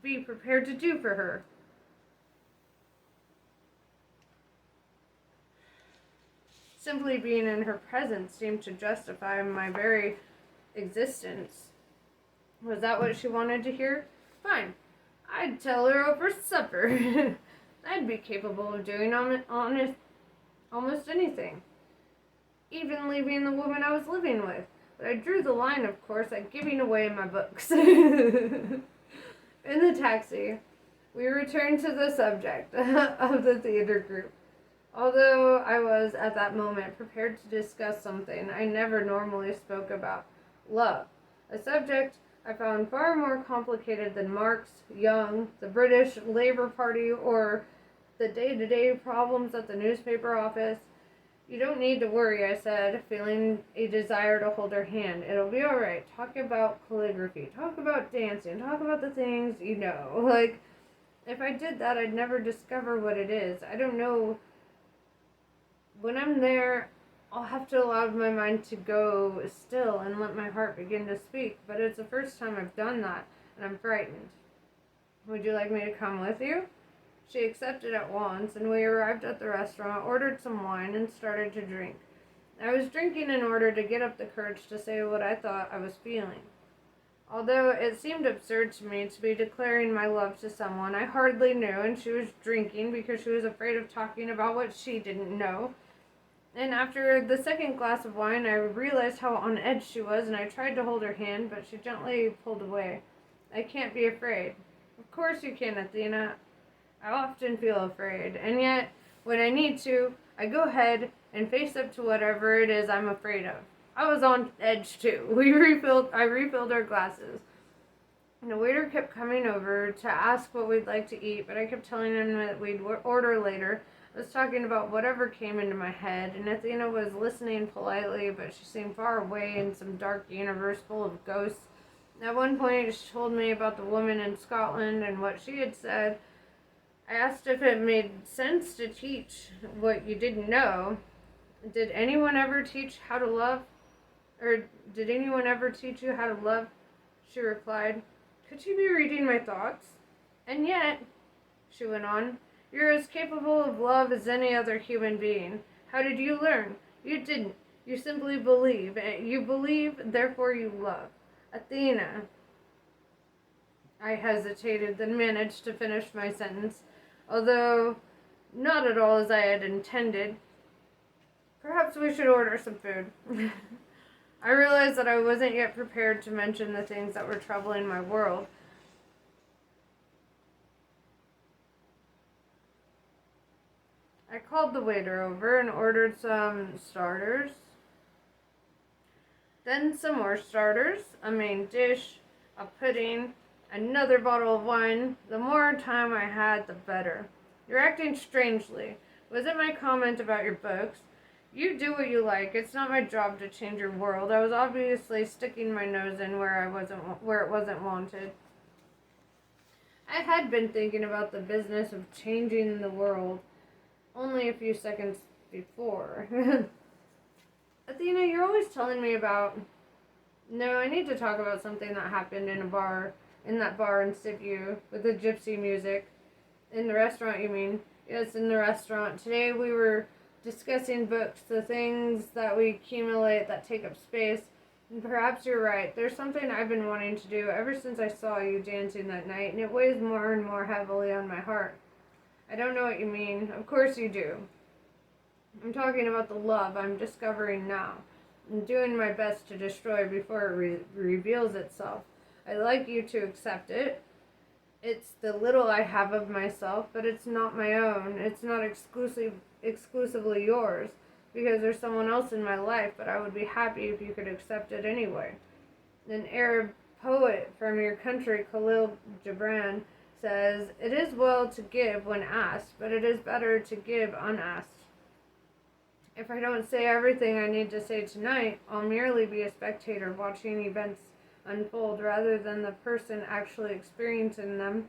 be prepared to do for her. Simply being in her presence seemed to justify my very existence. Was that what she wanted to hear? Fine. I'd tell her over supper. I'd be capable of doing almost anything. Even leaving the woman I was living with. But I drew the line, of course, at giving away my books. In the taxi, we returned to the subject of the theater group. Although I was, at that moment, prepared to discuss something I never normally spoke about, love, a subject I found far more complicated than Marx, Young, the British Labour Party, or the day-to-day problems at the newspaper office. You don't need to worry, I said, feeling a desire to hold her hand. It'll be all right. Talk about calligraphy. Talk about dancing. Talk about the things you know. Like, if I did that, I'd never discover what it is. I don't know. When I'm there, I'll have to allow my mind to go still and let my heart begin to speak. But it's the first time I've done that, and I'm frightened. Would you like me to come with you? She accepted at once, and we arrived at the restaurant, ordered some wine, and started to drink. I was drinking in order to get up the courage to say what I thought I was feeling. Although it seemed absurd to me to be declaring my love to someone I hardly knew, and she was drinking because she was afraid of talking about what she didn't know. And after the second glass of wine, I realized how on edge she was, and I tried to hold her hand, but she gently pulled away. I can't be afraid. Of course you can, Athena. I often feel afraid, and yet, when I need to, I go ahead and face up to whatever it is I'm afraid of. I was on edge too. I refilled our glasses. And the waiter kept coming over to ask what we'd like to eat, but I kept telling him that we'd order later, I was talking about whatever came into my head, and Athena was listening politely, but she seemed far away in some dark universe full of ghosts. At one point, she told me about the woman in Scotland and what she had said. I asked if it made sense to teach what you didn't know. Did anyone ever teach how to love? Or did anyone ever teach you how to love? She replied. Could she be reading my thoughts? And yet, she went on, you're as capable of love as any other human being. How did you learn? You didn't. You simply believe. You believe, therefore you love. Athena. I hesitated, then managed to finish my sentence, although not at all as I had intended. Perhaps we should order some food. I realized that I wasn't yet prepared to mention the things that were troubling my world. I called the waiter over and ordered some starters, then some more starters, a main dish, a pudding, another bottle of wine. The more time I had, the better. You're acting strangely. Was it my comment about your books? You do what you like. It's not my job to change your world. I was obviously sticking my nose in where it wasn't wanted. I had been thinking about the business of changing the world only a few seconds before. Athena, you're always telling me about... No, I need to talk about something that happened in that bar in Sibiu with the gypsy music. In the restaurant, you mean? Yes, in the restaurant. Today we were discussing books, the things that we accumulate that take up space. And perhaps you're right. There's something I've been wanting to do ever since I saw you dancing that night, and it weighs more and more heavily on my heart. I don't know what you mean. Of course you do. I'm talking about the love I'm discovering now. I'm doing my best to destroy before it reveals itself. I'd like you to accept it. It's the little I have of myself, but it's not my own. It's not exclusively yours, because there's someone else in my life, but I would be happy if you could accept it anyway. An Arab poet from your country, Khalil Gibran, says, it is well to give when asked, but it is better to give unasked. If I don't say everything I need to say tonight, I'll merely be a spectator watching events unfold rather than the person actually experiencing them.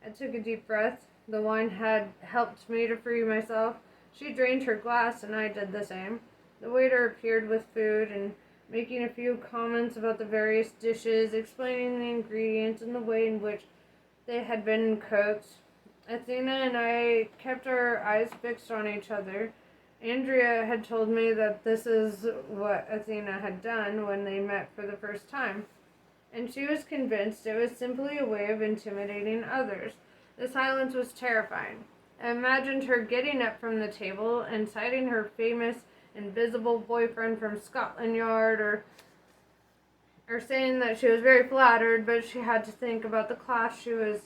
I took a deep breath. The wine had helped me to free myself. She drained her glass and I did the same. The waiter appeared with food and making a few comments about the various dishes, explaining the ingredients and the way in which they had been cooked. Athena and I kept our eyes fixed on each other. Andrea had told me that this is what Athena had done when they met for the first time, and she was convinced it was simply a way of intimidating others. The silence was terrifying. I imagined her getting up from the table and citing her famous invisible boyfriend from Scotland Yard, or saying that she was very flattered, but she had to think about the class she was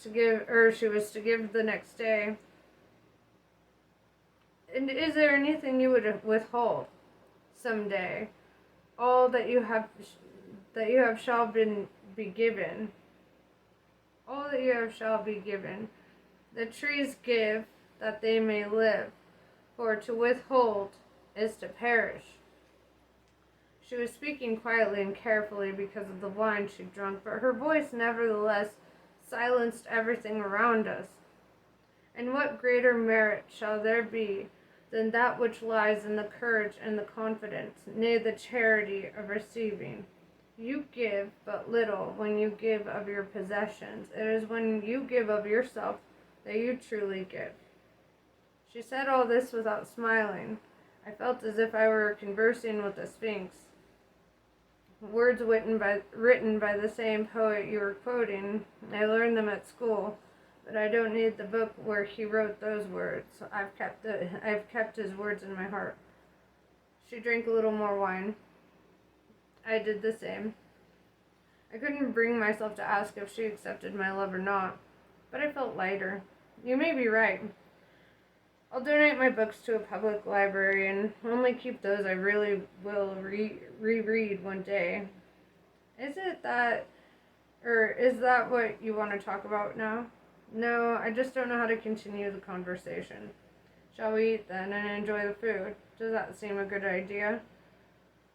to give the next day. And is there anything you would withhold someday? All that you have shall be given. All that you have shall be given. The trees give that they may live, for to withhold is to perish. She was speaking quietly and carefully because of the wine she'd drunk, but her voice nevertheless silenced everything around us. And what greater merit shall there be than that which lies in the courage and the confidence, nay, the charity of receiving? You give but little when you give of your possessions. It is when you give of yourself that you truly give. She said all this without smiling. I felt as if I were conversing with the Sphinx. Words written by the same poet you were quoting. I learned them at school, but I don't need the book where he wrote those words. I've kept his words in my heart. She drank a little more wine. I did the same. I couldn't bring myself to ask if she accepted my love or not, but I felt lighter. You may be right. I'll donate my books to a public library and only keep those I really will reread one day. Is that what you want to talk about now? No, I just don't know how to continue the conversation. Shall we eat then and enjoy the food? Does that seem a good idea?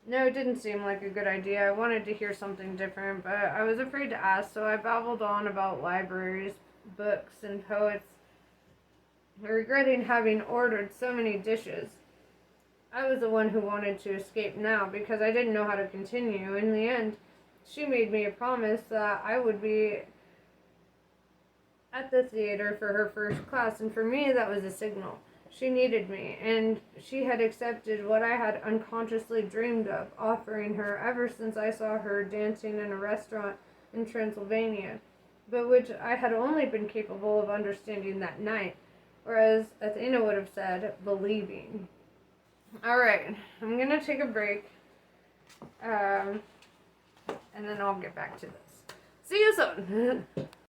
No, it didn't seem like a good idea. I wanted to hear something different, but I was afraid to ask, so I babbled on about libraries, books, and poets, regretting having ordered so many dishes. I was the one who wanted to escape now because I didn't know how to continue. In the end, she made me a promise that I would be at the theater for her first class, and for me, that was a signal. She needed me, and she had accepted what I had unconsciously dreamed of offering her ever since I saw her dancing in a restaurant in Transylvania, but which I had only been capable of understanding that night, or as Athena would have said, believing. Alright, I'm gonna take a break, and then I'll get back to this. See you soon!